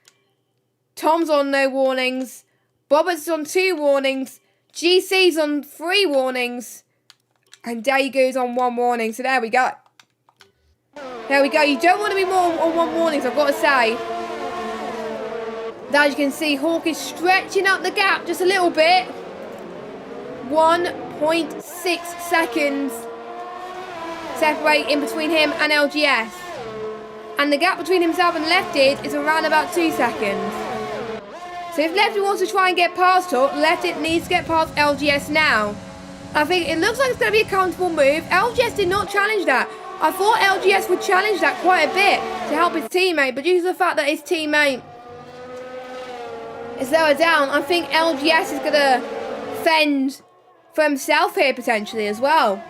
Tom's on no warnings. Bobbitt's on 2 warnings. GC's on 3 warnings. And Dagu's on 1 warning. So there we go. There we go. You don't want to be more on 1 warnings, I've got to say. As you can see, Hawk is stretching up the gap just a little bit. 1.6 seconds separate in between him and LGS. And the gap between himself and Lefted is around about 2 seconds. So if Lefted wants to try and get past Hawk, Lefted needs to get past LGS now. I think it looks like it's going to be a comfortable move. LGS did not challenge that. I thought LGS would challenge that quite a bit to help his teammate, but due to the fact that his teammate is lower down, I think LGS is going to fend for himself here potentially as well.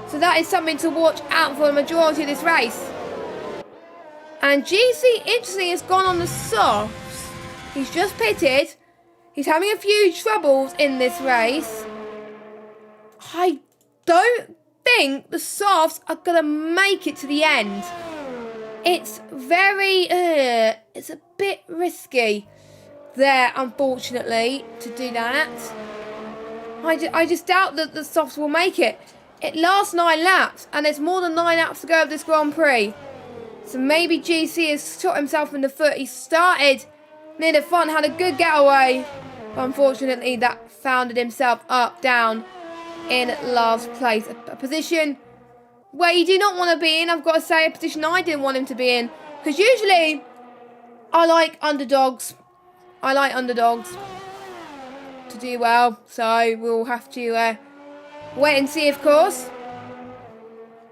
So that is something to watch out for the majority of this race. And GC, interestingly, has gone on the softs. He's just pitted. He's having a few troubles in this race. I don't think the softs are going to make it to the end. It's very, it's a bit risky there, unfortunately, to do that. I just doubt that the softs will make it. It lasts 9 laps, and there's more than 9 laps to go of this Grand Prix. So maybe GC has shot himself in the foot. He started near the front, had a good getaway. But unfortunately, that founded himself down in last place. A position where you do not want to be in. I've got to say, a position I didn't want him to be in. Because usually, I like underdogs. I like underdogs to do well. So we'll have to wait and see, of course.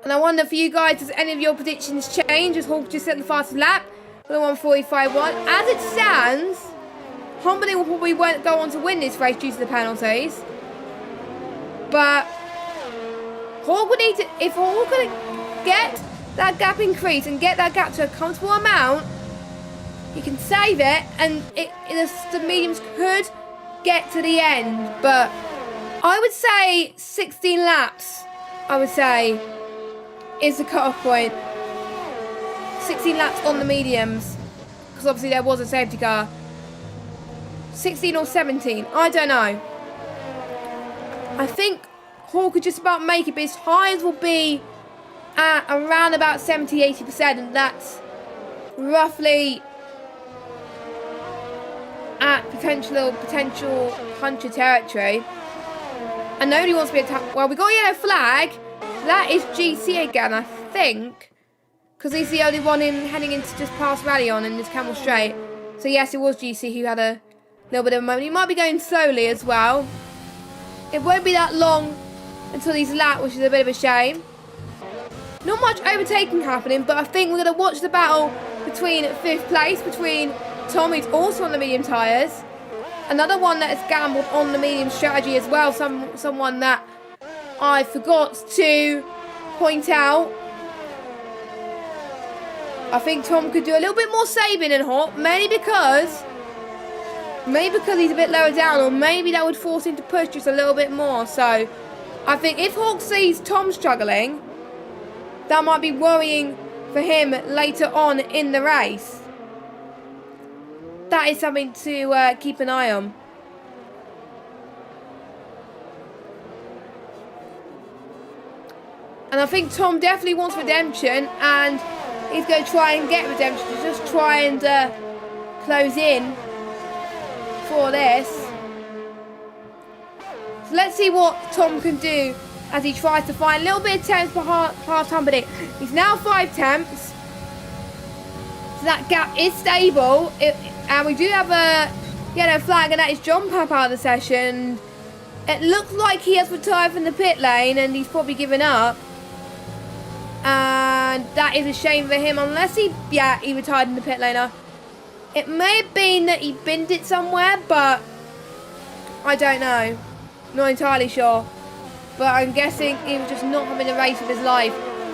And I wonder for you guys, does any of your predictions change? As Hawk just set the fastest lap for the 1:45.1. As it stands, Humperdinck will probably won't go on to win this race due to the penalties. But Hawk would need to, if Hawk could get that gap increased and get that gap to a comfortable amount, he can save it, and the mediums could get to the end, but I would say 16 laps, I would say, is the cut-off point. 16 laps on the mediums, because obviously there was a safety car. 16 or 17, I don't know. I think Hall could just about make it, but his tyres will be at around about 70-80%, and that's roughly at potential puncher territory. And nobody wants to be attacked. Well, we got a yellow flag. That is GC again, I think, because he's the only one heading into just past Rally on in this Camel Straight. So yes, it was GC who had a little bit of a moment. He might be going slowly as well. It won't be that long until he's lapped, which is a bit of a shame. Not much overtaking happening, but I think we're going to watch the battle between 5th place, between Tom, who's also on the medium tyres. Another one that has gambled on the medium strategy as well. Someone that I forgot to point out. I think Tom could do a little bit more saving than Hawk, maybe because he's a bit lower down, or maybe that would force him to push just a little bit more. So I think if Hawk sees Tom struggling, that might be worrying for him later on in the race. That is something to keep an eye on. And I think Tom definitely wants redemption, and he's going to try and get redemption, to just try and close in for this. So let's see what Tom can do as he tries to find a little bit of temps past Humperdinck. He's now 5 temps. So that gap is stable. And we do have a yellow flag, and that is John Papp out of the session. It looks like he has retired from the pit lane, and he's probably given up. And that is a shame for him, unless he retired in the pit lane. It may have been that he binned it somewhere, but I don't know. Not entirely sure. But I'm guessing he was just not having a race of his life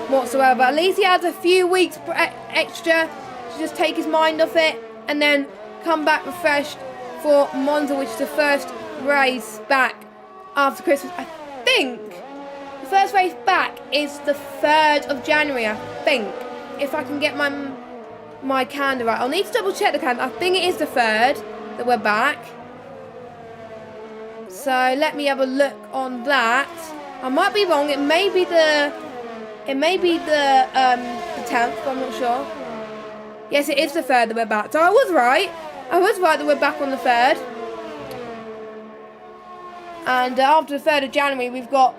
whatsoever. But at least he has a few weeks extra to just take his mind off it, and then come back refreshed for Monza, which is the first race back after Christmas. I think the first race back is the 3rd of January, I think. If I can get my calendar right. I'll need to double check the calendar. I think it is the 3rd that we're back. So let me have a look on that. I might be wrong. It may be the 10th, but I'm not sure. Yes, it is the 3rd that we're back. So I was right. I was right that we're back on the 3rd. And after the 3rd of January, we've got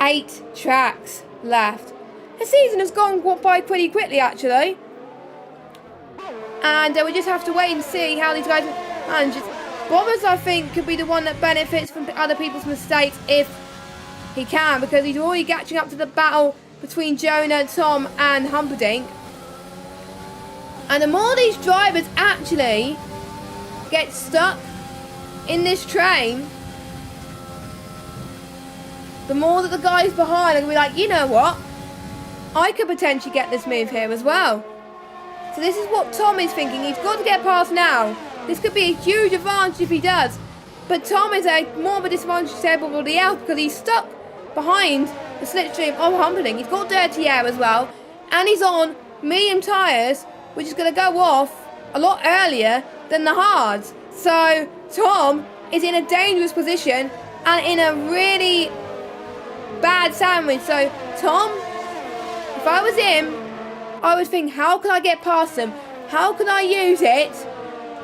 8 tracks left. The season has gone by pretty quickly, actually. And we just have to wait and see how these guys manage. Bobbers, I think, could be the one that benefits from other people's mistakes if he can, because he's already catching up to the battle between Jonah, Tom, and Humperdinck. And the more these drivers actually get stuck in this train, the more that the guys behind are going to be like, you know what? I could potentially get this move here as well. So this is what Tom is thinking. He's got to get past now. This could be a huge advantage if he does. But Tom is more of a disadvantage to everybody else because he's stuck behind the slipstream of Humperdinck. He's got dirty air as well. And he's on medium tyres, which is going to go off a lot earlier than the hards. So Tom is in a dangerous position and in a really bad sandwich. So Tom, if I was him, I would think, how can I get past him? How can I use it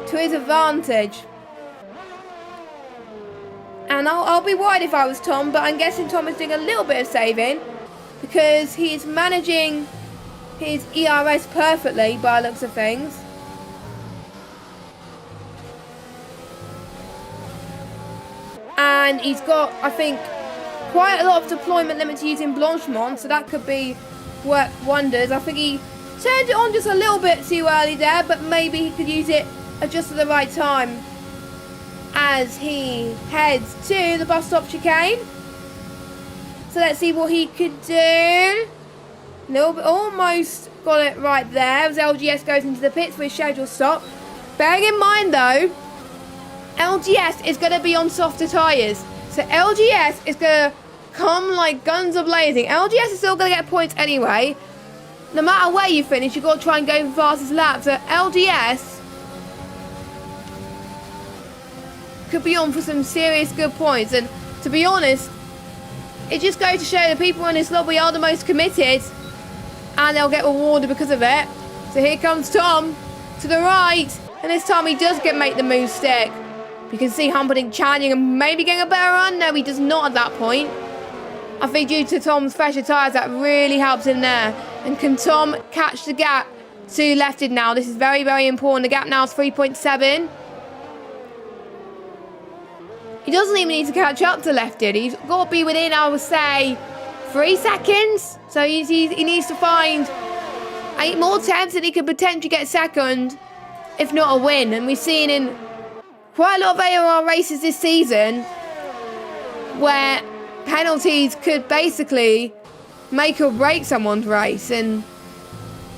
to his advantage? And I'll be worried if I was Tom, but I'm guessing Tom is doing a little bit of saving because he is managing his ERS perfectly by the looks of things. And he's got, I think, quite a lot of deployment limits using Blanchimont, so that could be work wonders. I think he turned it on just a little bit too early there, but maybe he could use it at just at the right time as he heads to the bus stop chicane. So let's see what he could do. Little bit, almost got it right there as LGS goes into the pits for his scheduled stop. Bearing in mind though LGS is going to be on softer tyres. So LGS is going to come like guns a-blazing. LGS is still going to get points anyway. No matter where you finish, you've got to try and go for fastest lap. So LGS could be on for some serious good points. And to be honest, it just goes to show that people in this lobby are the most committed. And they'll get rewarded because of it. So here comes Tom to the right. And this time he does make the move stick. You can see Humperdinck challenging and maybe getting a better run. No, he does not at that point. I think due to Tom's fresher tyres, that really helps him there. And can Tom catch the gap to Lefted now? This is very, very important. The gap now is 3.7. He doesn't even need to catch up to Lefted. He's got to be within, I would say, 3 seconds. So he needs to find 8 more attempts and he could potentially get second, if not a win. And we've seen in quite a lot of AOR races this season where penalties could basically make or break someone's race, and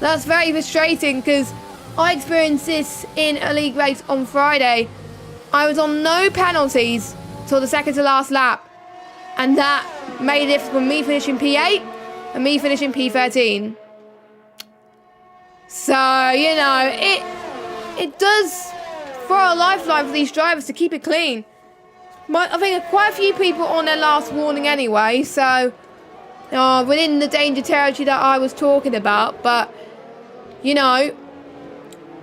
that's very frustrating because I experienced this in a league race on Friday. I was on no penalties till the second to last lap, and that made a difference from me finishing P8 and me finishing P13. So, you know, it does throw a lifeline for these drivers to keep it clean. I think quite a few people on their last warning anyway, so within the danger territory that I was talking about. But, you know,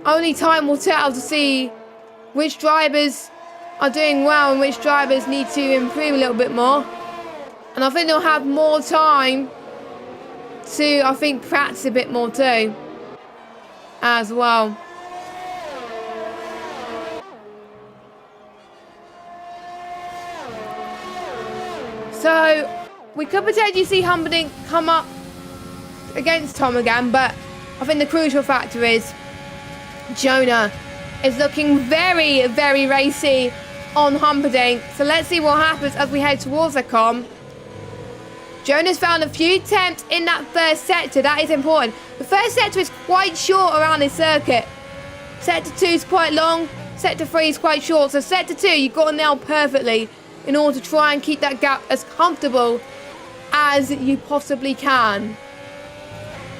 only time will tell to see which drivers are doing well and which drivers need to improve a little bit more. And I think they'll have more time to, I think, practice a bit more too, as well. So, we could potentially see Humperdinck come up against Tom again, but I think the crucial factor is Jonah is looking very, very racy on Humperdinck. So let's see what happens as we head towards the com. Jonah's found a few attempts in that first sector. That is important. The first sector is quite short around this circuit. Sector 2 is quite long. Sector 3 is quite short. So sector 2, you've got to nail perfectly in order to try and keep that gap as comfortable as you possibly can.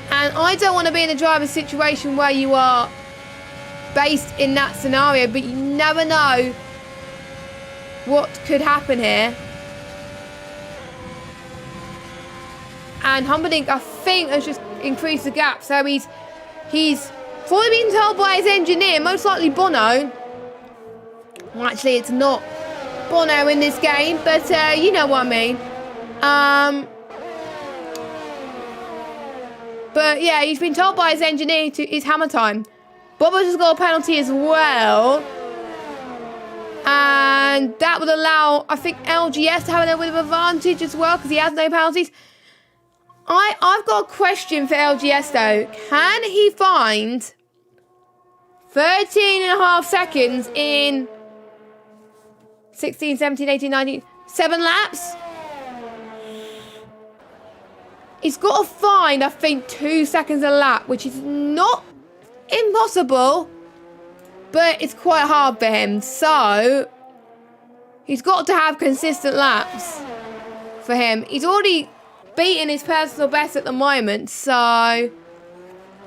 And I don't want to be in a driver's situation where you are based in that scenario, but you never know what could happen here. And Humperdinck, I think, has just increased the gap. So he's probably been told by his engineer, most likely Bono. Well, actually, it's not Bono in this game, but you know what I mean. But yeah, he's been told by his engineer it's hammer time. Bobbo's has got a penalty as well. And that would allow, I think, LGS to have a little bit of advantage as well because he has no penalties. I've got a question for LGS though. Can he find 13.5 seconds in 16, 17, 18, 19, 7 laps? He's got to find, I think, 2 seconds a lap, which is not impossible, but it's quite hard for him. So, he's got to have consistent laps for him. He's already beating his personal best at the moment, so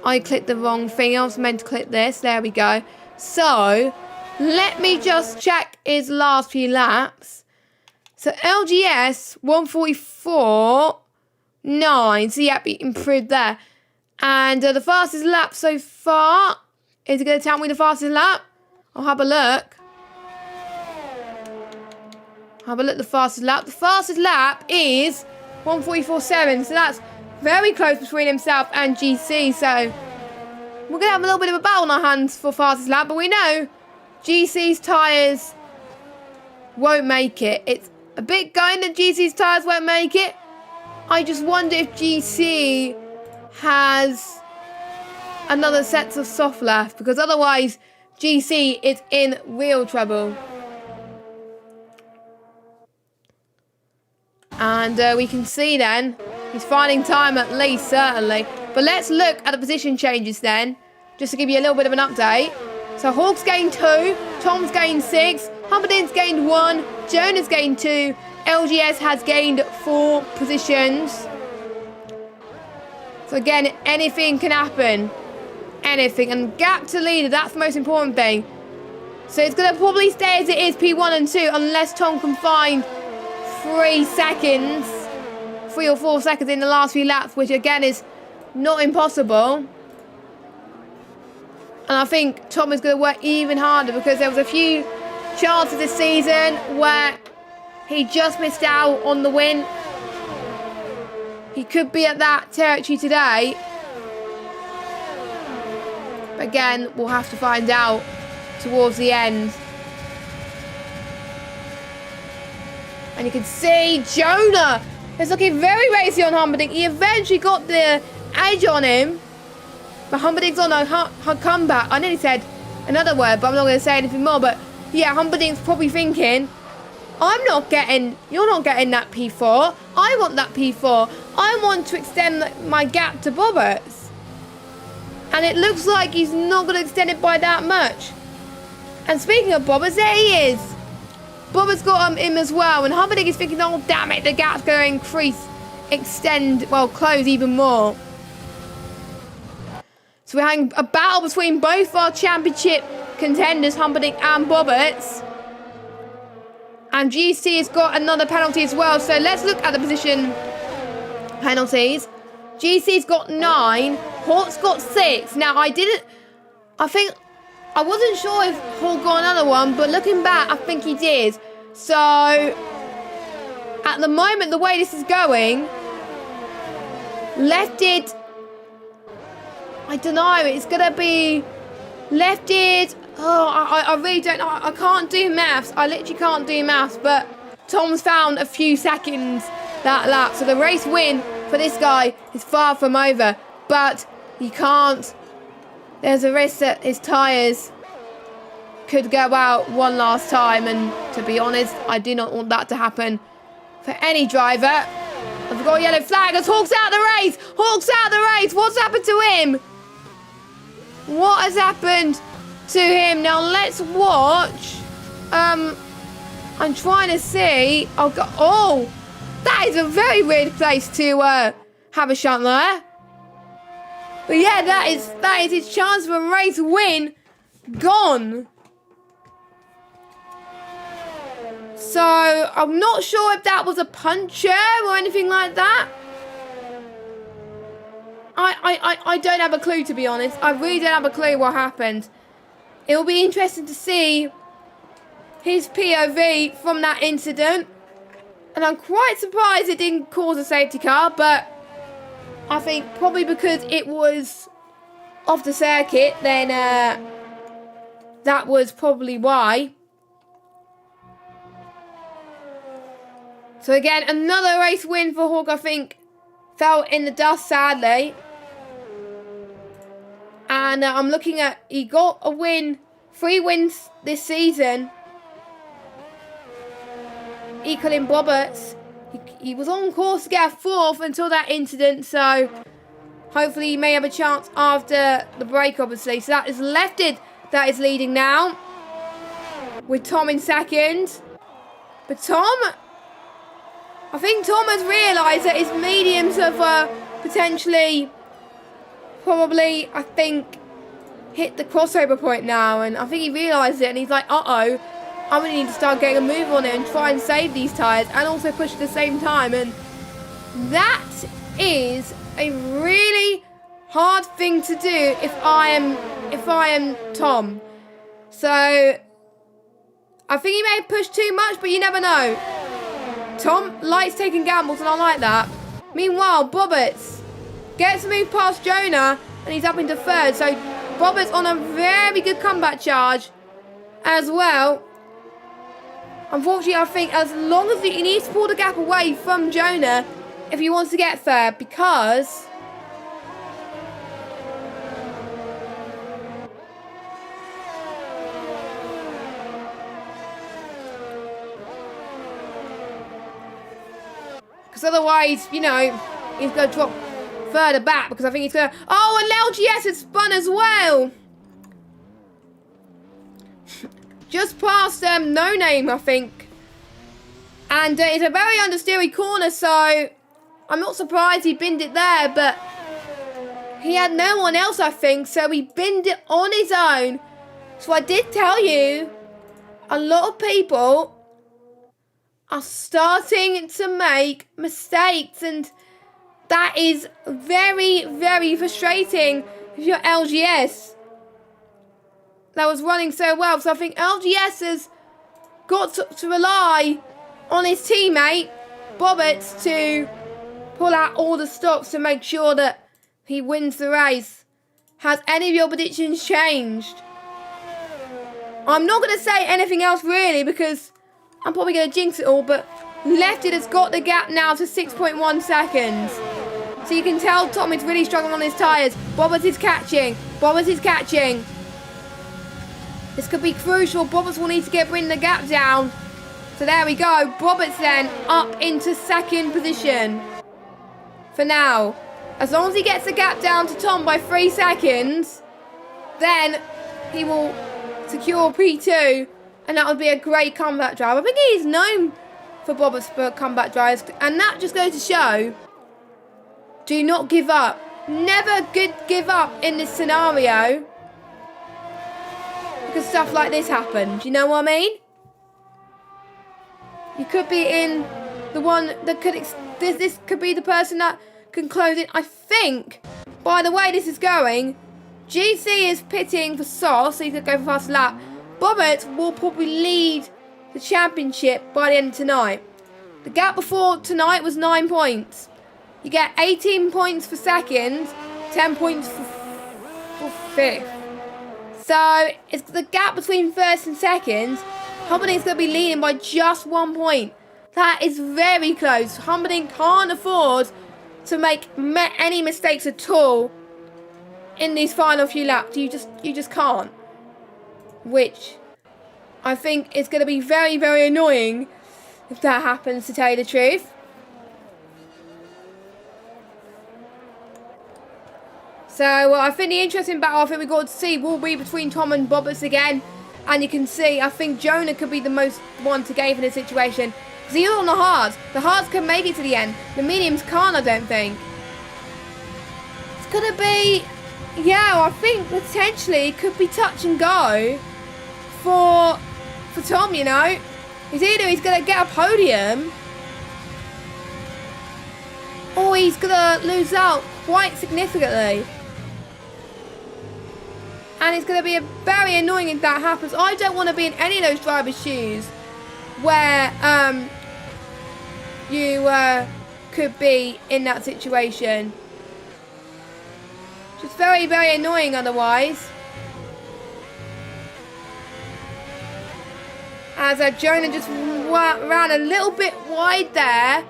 I clicked the wrong thing. I was meant to click this. There we go. So, let me just check his last few laps. So, LGS, 1:44.9. So, yeah, he improved there. And the fastest lap so far, is it going to tell me the fastest lap? I'll have a look. Have a look at the fastest lap. The fastest lap is 1:44.7. So that's very close between himself and GC. So we're going to have a little bit of a battle on our hands for fastest lap. But we know GC's tyres won't make it. It's a bit going that GC's tyres won't make it. I just wonder if GC has another set of soft left, because otherwise GC is in real trouble. And we can see then he's finding time at least, certainly. But let's look at the position changes then, just to give you a little bit of an update. So Hawk's gained 2, Tom's gained 6, Humperdinck's gained 1. Jonah's gained 2. LGS has gained 4 positions. So again, anything can happen. Anything. And gap to leader, that's the most important thing. So it's going to probably stay as it is, P1 and 2, unless Tom can find 3 seconds. 3 or 4 seconds in the last few laps, which again is not impossible. And I think Tom is going to work even harder because there was a few chances this season where he just missed out on the win. He could be at that territory today. But again, we'll have to find out towards the end. And you can see Jonah is looking very racy on Humperdinck. He eventually got the edge on him. But Humperdinck's on a comeback. I nearly said another word, but I'm not going to say anything more. But yeah, Humperdinck's probably thinking, you're not getting that P4. I want that P4. I want to extend my gap to Boberts. And it looks like he's not going to extend it by that much. And speaking of Boberts, there he is. Boberts got him as well. And Humperdinck is thinking, oh, damn it, the gap's going to close even more. So we're having a battle between both our championship contenders, Humperdinck and Boberts. And GC has got another penalty as well. So let's look at the position penalties. GC's got 9. Hort's got 6. Now, I wasn't sure if Hort got another one, but looking back, I think he did. So, at the moment, the way this is going, lefted, I don't know, it's going to be lefted. Oh, I really don't know. I can't do maths. I literally can't do maths, but Tom's found a few seconds that lap. So the race win for this guy is far from over, but he can't. There's a risk that his tyres could go out one last time, and to be honest, I do not want that to happen for any driver. I've got a yellow flag as Hawk's out the race. Hawk's out the race. What's happened to him? What has happened to him? Now let's watch. I'm trying to see. Oh, that is a very weird place to have a shunt there. But yeah, that is his chance for a race win gone. So I'm not sure if that was a puncture or anything like that. I don't have a clue, to be honest. I really don't have a clue what happened. It will be interesting to see his POV from that incident. And I'm quite surprised it didn't cause a safety car, but I think probably because it was off the circuit, then that was probably why. So again, another race win for Hawk, I think, fell in the dust, sadly. And I'm looking at, he got a win, 3 wins this season, equaling Boberts. He was on course to get a 4th until that incident, so hopefully he may have a chance after the break, obviously. So that is lefted that is leading now, with Tom in second. But I think Tom has realised that his mediums have probably, I think, hit the crossover point now. And I think he realised it, and he's like, uh-oh, I'm going to need to start getting a move on it and try and save these tyres and also push at the same time. And that is a really hard thing to do if I am Tom. So I think he may have pushed too much, but you never know. Tom likes taking gambles, and I like that. Meanwhile, Boberts gets to move past Jonah, and he's up into 3rd. So Boberts on a very good comeback charge as well. Unfortunately, I think as long as he needs to pull the gap away from Jonah if he wants to get 3rd, because otherwise, you know, he's going to drop further back, because I think he's going to... Oh, and LGS has spun as well. just past No Name, I think. And it's a very understeery corner, so I'm not surprised he binned it there, but he had no one else, I think, so he binned it on his own. So I did tell you, a lot of people are starting to make mistakes, and that is very, very frustrating if you're LGS. That was running so well, so I think LGS has got to rely on his teammate, Bobbert, to pull out all the stops to make sure that he wins the race. Has any of your predictions changed? I'm not going to say anything else really because I'm probably going to jinx it all, but Lefted has got the gap now to 6.1 seconds. So you can tell Tom is really struggling on his tyres. Bobbert is catching. Bobbert is catching. This could be crucial. Bobbert will need to bring the gap down. So there we go. Bobbert's then up into second position. For now. As long as he gets the gap down to Tom by 3 seconds, then he will secure P2. And that would be a great comeback drive. I think he's known for Bobbert's comeback drives. And that just goes to show, do not give up. Never give up in this scenario. Because stuff like this happens. You know what I mean? You could be in the one that could... This could be the person that can close it. I think, by the way this is going, GC is pitting for Sauce, so he's going to go for fast lap. Bobbert will probably lead the championship by the end of tonight. The gap before tonight was 9 points. You get 18 points for second, 10 points for fifth. So, it's the gap between first and second. Humperdinck's going to be leading by just 1 point. That is very close. Humperdinck can't afford to make any mistakes at all in these final few laps. You just can't. Which I think is going to be very, very annoying if that happens, to tell you the truth. So I think the interesting battle I think we've got to see will be between Tom and Bobbert again. And you can see, I think Jonah could be the most one to gain for this situation. Because he's on the hards. The hards can make it to the end. The mediums can't, I don't think. It's going to be... Yeah, I think potentially it could be touch and go for Tom, you know. He's he's going to get a podium, or he's going to lose out quite significantly. And it's going to be very annoying if that happens. I don't want to be in any of those drivers' shoes where you could be in that situation. Just very, very annoying otherwise. As Jonah just ran a little bit wide there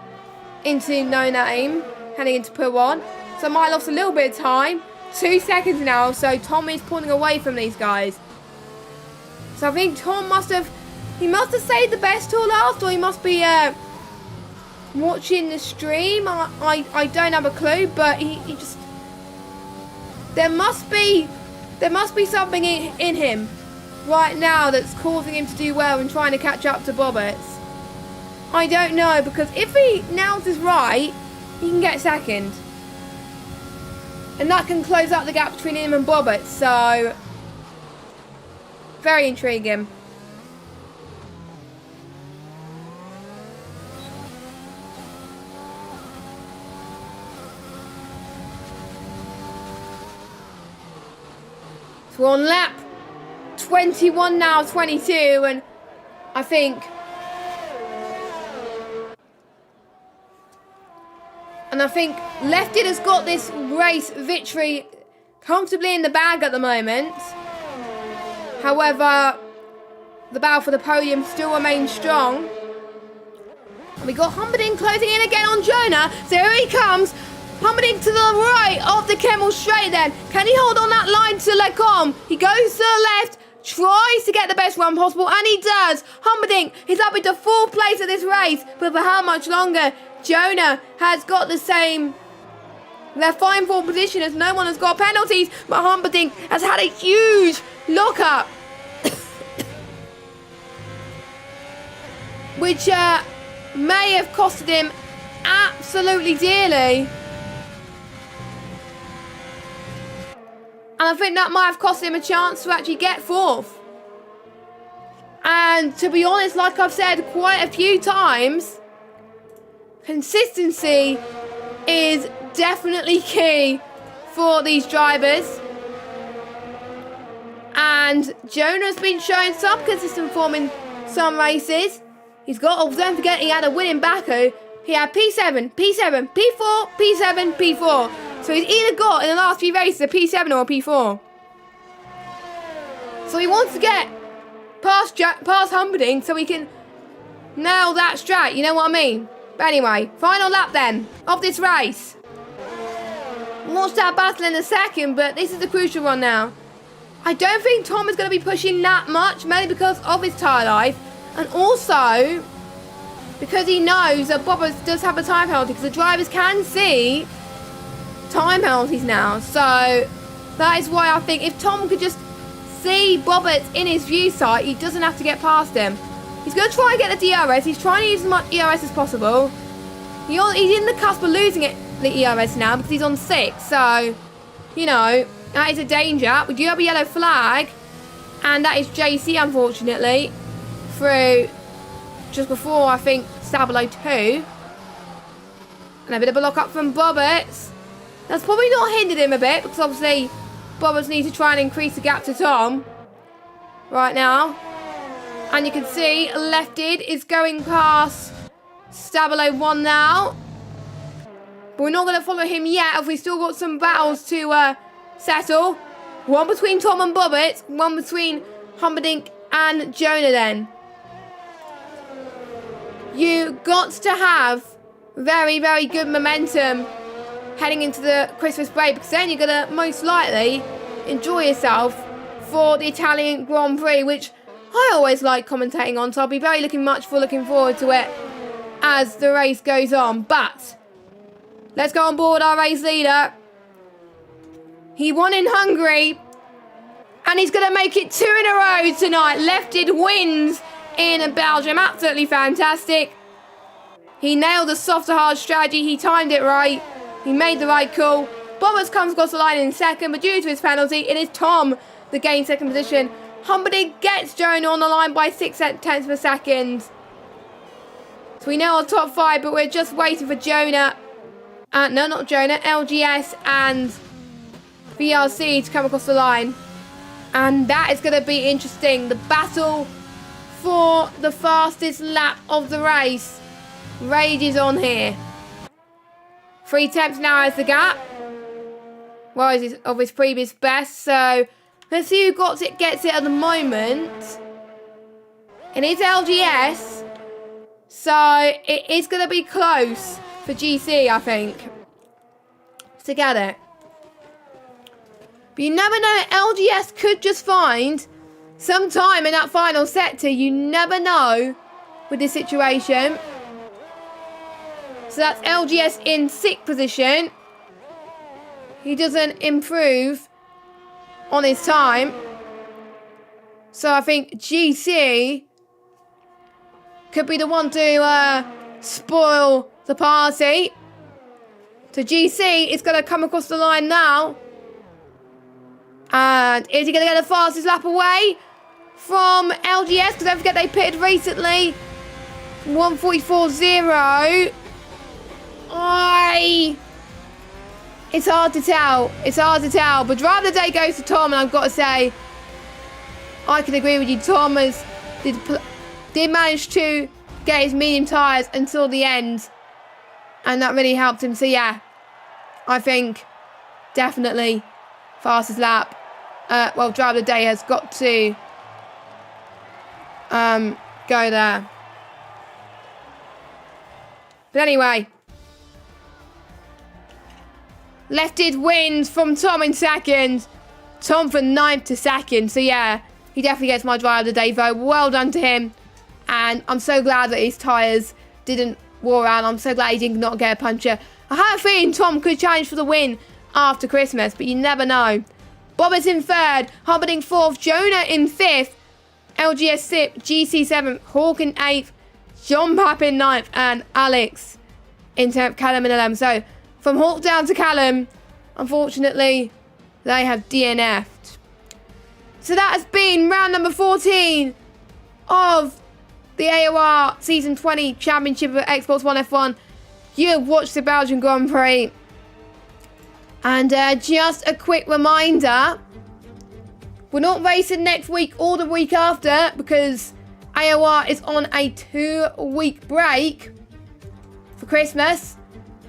into No Name, heading into P1. So I might have lost a little bit of time. 2 seconds now, so Tom is pulling away from these guys. So I think Tom must have saved the best till last, or he must be watching the stream. I don't have a clue, but he just... There must be something in him right now that's causing him to do well and trying to catch up to Bobberts. I don't know, because if he nails this right, he can get second. And that can close up the gap between him and Bobbert, so very intriguing. So we're on lap 21 now, 22, and I think... Lefted has got this race victory comfortably in the bag at the moment. However, the battle for the podium still remains strong. And we got Humperdinck closing in again on Jonah. So here he comes. Humperdinck to the right of the Kemmel straight then. Can he hold on that line to Lecombe? He goes to the left. Tries to get the best run possible, and he does. Humperdinck is up into 4th place of this race, but for how much longer? Jonah has got the same. They're fine for position as no one has got penalties, but Humperdinck has had a huge lock-up. which may have costed him absolutely dearly. And I think that might have cost him a chance to actually get 4th. And to be honest, like I've said quite a few times, consistency is definitely key for these drivers. And Jonah's been showing some consistent form in some races. He's got, oh, don't forget he had a winning Baku. He had P7, P7, P4, P7, P4. So he's either got in the last few races a P7 or a P4. So he wants to get past Humperdinck so he can nail that strat, you know what I mean? But anyway, final lap then of this race. We'll watch that battle in a second, but this is the crucial one now. I don't think Tom is going to be pushing that much, mainly because of his tyre life, and also because he knows that Bobbers does have a time penalty, because the drivers can see time penalties now. So that is why I think if Tom could just see Bobbert in his view sight, he doesn't have to get past him. He's going to try and get the DRS. He's trying to use as much ERS as possible. He's in the cusp of losing the ERS now because he's on 6. So, you know, that is a danger. We do have a yellow flag. And that is JC, unfortunately, through just before, I think, Stabilo 2. And a bit of a lock up from Bobbert. That's probably not hindered him a bit, because obviously Bobbers need to try and increase the gap to Tom right now. And you can see Lefted is going past Stabilo 1 now. But we're not going to follow him yet, as we've still got some battles to settle. One between Tom and Bobbert, one between Humperdinck and Jonah then. You got to have very, very good momentum heading into the Christmas break, because then you're going to most likely enjoy yourself for the Italian Grand Prix, which I always like commentating on, so I'll be very looking forward to it as the race goes on. But let's go on board our race leader. He won in Hungary, and he's going to make it 2 in a row tonight. Lefted wins in Belgium. Absolutely fantastic. He nailed the soft to hard strategy. He timed it right. He made the right call. Bobbers comes across the line in 2nd, but due to his penalty, it is Tom that gains 2nd position. Humperdinck gets Jonah on the line by 6/10 of a second. So we know our top 5, but we're just waiting for Jonah. No, not Jonah. LGS and VRC to come across the line. And that is going to be interesting. The battle for the fastest lap of the race rages on here. 3/10 now is the gap. Well, of his previous best. So let's see who gets it at the moment. It is LGS. So it is going to be close for GC, I think, to get it. But you never know. LGS could just find some time in that final sector. You never know with this situation. So that's LGS in 6th position. He doesn't improve on his time. So I think GC could be the one to spoil the party. So GC is going to come across the line now. And is he going to get the fastest lap away from LGS? Because don't forget they pitted recently. 1:44.0. It's hard to tell. It's hard to tell. But drive of the day goes to Tom, and I've got to say, I can agree with you. Thomas did manage to get his medium tyres until the end, and that really helped him. So yeah, I think definitely fastest lap. Well, drive of the day has got to go there. But anyway, Lefted wins from Tom in 2nd. Tom from 9th to 2nd. So yeah, he definitely gets my drive of the day vote. Well done to him. And I'm so glad that his tyres didn't wore out. I'm so glad he did not get a puncture. I have a feeling Tom could challenge for the win after Christmas, but you never know. Bobbers in 3rd. Humperdinck 4th. Jonah in 5th. LGS 6th. GC 7th. Hawk in 8th. John Papp in 9th, and Alex in 10th, Callum in 11th. So, from Hawk down to Callum, unfortunately, they have DNF'd. So that has been round number 14 of the AOR Season 20 Championship of Xbox One F1. You have watched the Belgian Grand Prix. And just a quick reminder, we're not racing next week or the week after because AOR is on a 2-week break for Christmas.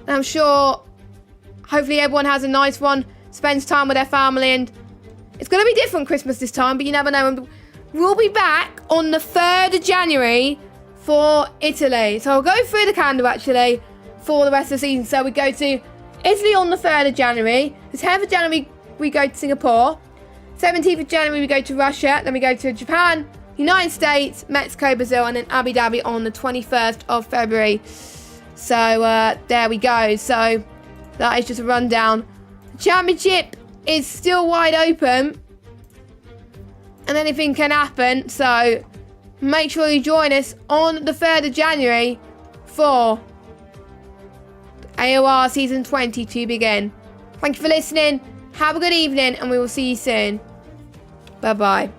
And I'm sure, hopefully everyone has a nice one, spends time with their family, and it's going to be different Christmas this time, but you never know. We'll be back on the 3rd of January for Italy. So I'll go through the calendar actually for the rest of the season. So we go to Italy on the 3rd of January. The 10th of January we go to Singapore. 17th of January we go to Russia. Then we go to Japan, United States, Mexico, Brazil, and then Abu Dhabi on the 21st of February. So there we go. So that is just a rundown. The championship is still wide open, and anything can happen. So make sure you join us on the 3rd of January for AOR Season 20 to begin. Thank you for listening. Have a good evening, and we will see you soon. Bye-bye.